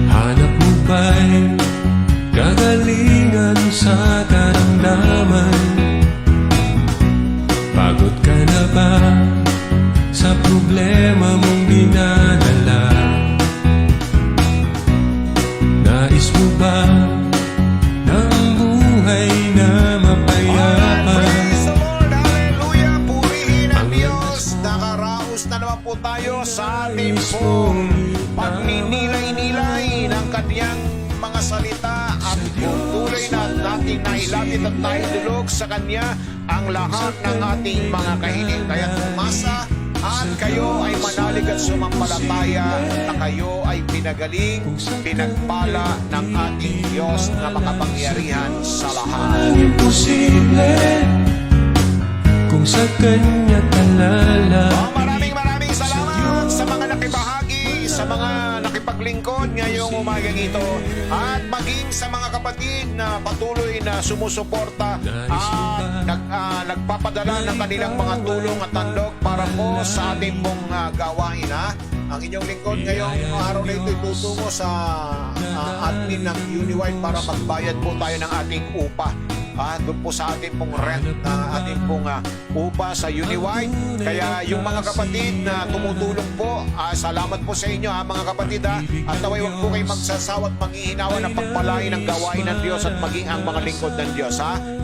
Hanap mo ba'y kagalingan sa karamdaman? Pagod ka na ba sa problema mong dinadala? Nais mo ba ng buhay na mapayapa? Praise the Lord, hallelujah, purihin ang Diyos. Nakaraos na naman po tayo sa ating pong pagninilay-nilay ng kanyang mga salita at kung tuloy na natin nailapit at tayo dulog sa kanya ang lahat ng ating mga kahiling. Kaya umasa at kayo ay manalig at sumampalataya na kayo ay pinagaling, pinagpala ng ating Diyos na makapangyarihan sa lahat. Ang imposible kung sa Kanya talala. Maraming salamat sa mga nakibahagi, sa mga nakipaglingkod ngayong umagang ito at maging sa mga kapatid na patuloy na sumusuporta at nagpapadala ng kanilang mga tulong at handog para po sa ating pong gawain. Ang inyong lingkod ngayong araw na ito tutungo sa admin ng Uniwide para magbayad po tayo ng ating upa. Doon po sa ating pong rent na ating pong upa sa Uniwide. Kaya yung mga kapatid na tumutulong po, salamat po sa inyo mga kapatid at naway wag po kayo magsasawa at manghihinawa na pagpalain ang gawain ng Diyos at maging ang mga lingkod ng Diyos.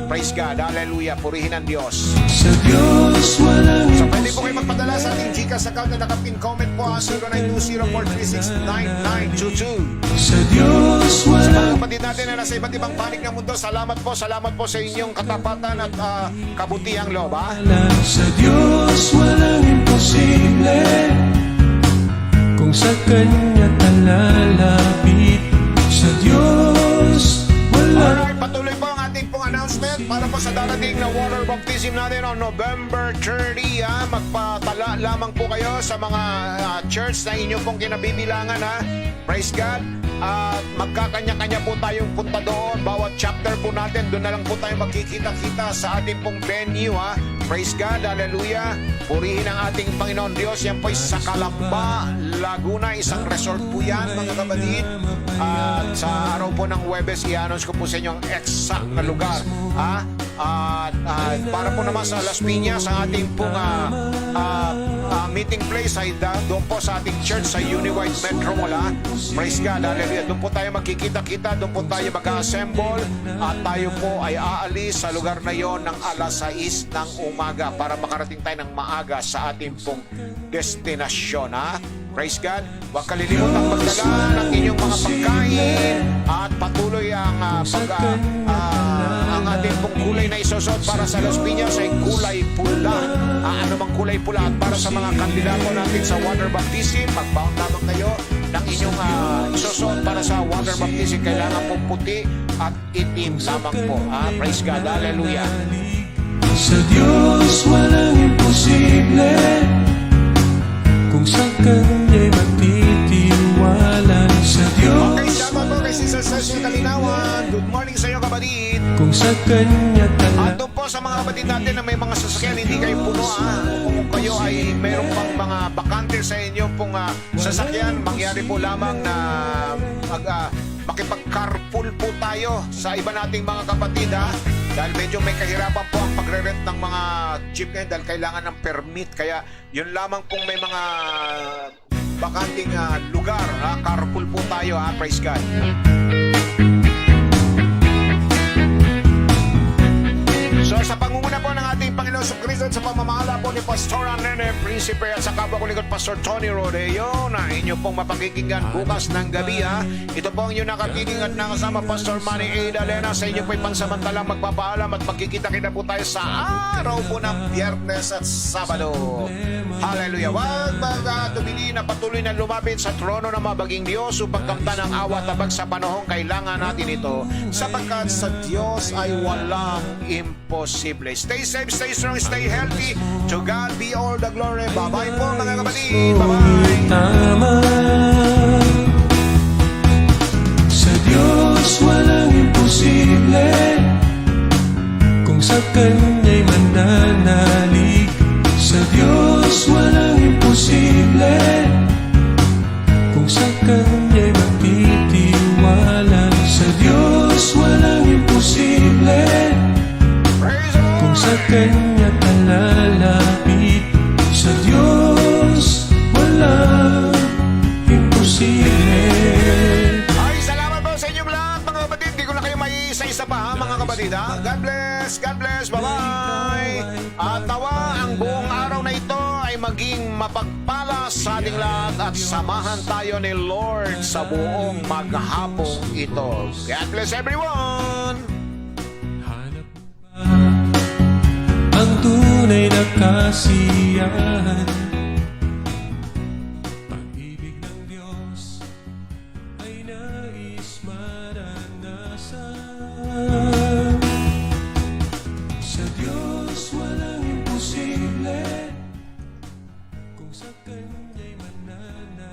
Praise God, hallelujah, purihin ang Diyos. Sa Diyos walang So pwede po kayo magpadala sa ating Gcash account na nakapin comment po 0920-436-9922. Sa Diyos Sa mga walang kapatid natin na nasa iba't ibang panig ng mundo, salamat po sa inyong katapatan at kabutihang loob. Sa Diyos walang imposible kung sa Kanya talalapit. Sa Diyos walang Alright, patuloy po ang ating pong announcement para po sa darating na water baptism natin on November 30. Magpatala lamang po kayo sa mga church na inyo pong kinabibilangan. Praise God. Magkakanya-kanya po tayong punta doon. Bawat chapter po natin, doon na lang po tayo magkikita-kita sa ating pong venue. Praise God, hallelujah. Purihin ang ating Panginoon Diyos. Yan po ay sa Calamba, Laguna. Isang resort po yan, mga kapatid. At sa araw po ng Huwebes, i-announce ko po sa inyo ang exact na lugar. Para po naman sa Las Piñas, sa ating pong meeting place ay doon po sa ating church sa Uniwide Metro Mall. Praise God, hallelujah. Doon po tayo magkikita-kita, doon po tayo mag-assemble at tayo po ay aalis sa lugar na yon ng alas 6 ng umaga para makarating tayo ng maaga sa ating pong destinasyon. Praise God. Huwag kalilimutang magdala ng inyong mga pagkain at patuloy ang ang ating pong kulay na isusot para sa Las Piñas ay kulay pula. Ano mang kulay pula at para sa mga kandidato natin sa water baptism, magbaon lamang kayo ng inyong isusot para sa water baptism. Kailangan pong puti at itim lamang po. Praise God. Hallelujah. Sa Diyos walang imposible kung sa Kanya'y magtitiwala. Sa Diyos Okay, salamat po kay Sister Cecil Kalinawan. Good morning sa iyo, kapatid. kung sa Kanya At doon po sa mga kapatid natin na may mga sasakyan, hindi kayo puno. Kung kayo ay mayroon pang mga bakante sa inyo pong sasakyan, mangyari po lamang na makipag-carpool po tayo sa iba nating mga kapatid. Dahil medyo may kahirapan po ang pagre-rent ng mga jeep ngayon dahil kailangan ng permit. Kaya yun lamang pong may mga bakanting lugar. Carpool po tayo. Praise God. Prisipe at sa kapwa ko lingkod Pastor Tony Rodeo na inyo pong mapakikinggan bukas ng gabi ha. Ito po ang inyong nakatiking at nakasama Pastor Manny A. Dalena sa inyo po'y pansamantalang magpapaalam at magkikita-kita po tayo sa araw po ng Biyernes at Sabado. Hallelujah. Huwag magtumili na patuloy na lumapit sa trono ng mabaging Diyos upang kamtan ang awa tabag sa panahong kailangan natin ito sapagkat sa Diyos ay walang imposible. Stay safe, stay strong, stay healthy. To God be all the glory. Bye-bye po mga kapatid. Bye-bye. Tama. Sa Diyos walang imposible. Kung sa Kanya'y mananalig, sa Diyos walang imposible. Kung sa Kanya'y magtitiwala, sa Diyos walang imposible. Praise the Lord. Kung sa Kanya talalapit, sa Diyos walang imposible. Ay, salamat po sa inyong lahat mga kapatid. Hindi ko na kayo maiisa-isa pa ha mga kapatid ha. God bless, God bless, bye-bye. At tawa ang buong araw na ito ay maging mapagpala sa ating lahat at samahan tayo ni Lord sa buong maghapong ito. God bless everyone. Hanap mo ba ang tunay na kasiyahan? Pag-ibig ng Diyos ay nais maranasan. Sa Diyos walang imposible. Kung sa Kanya'y mananalig,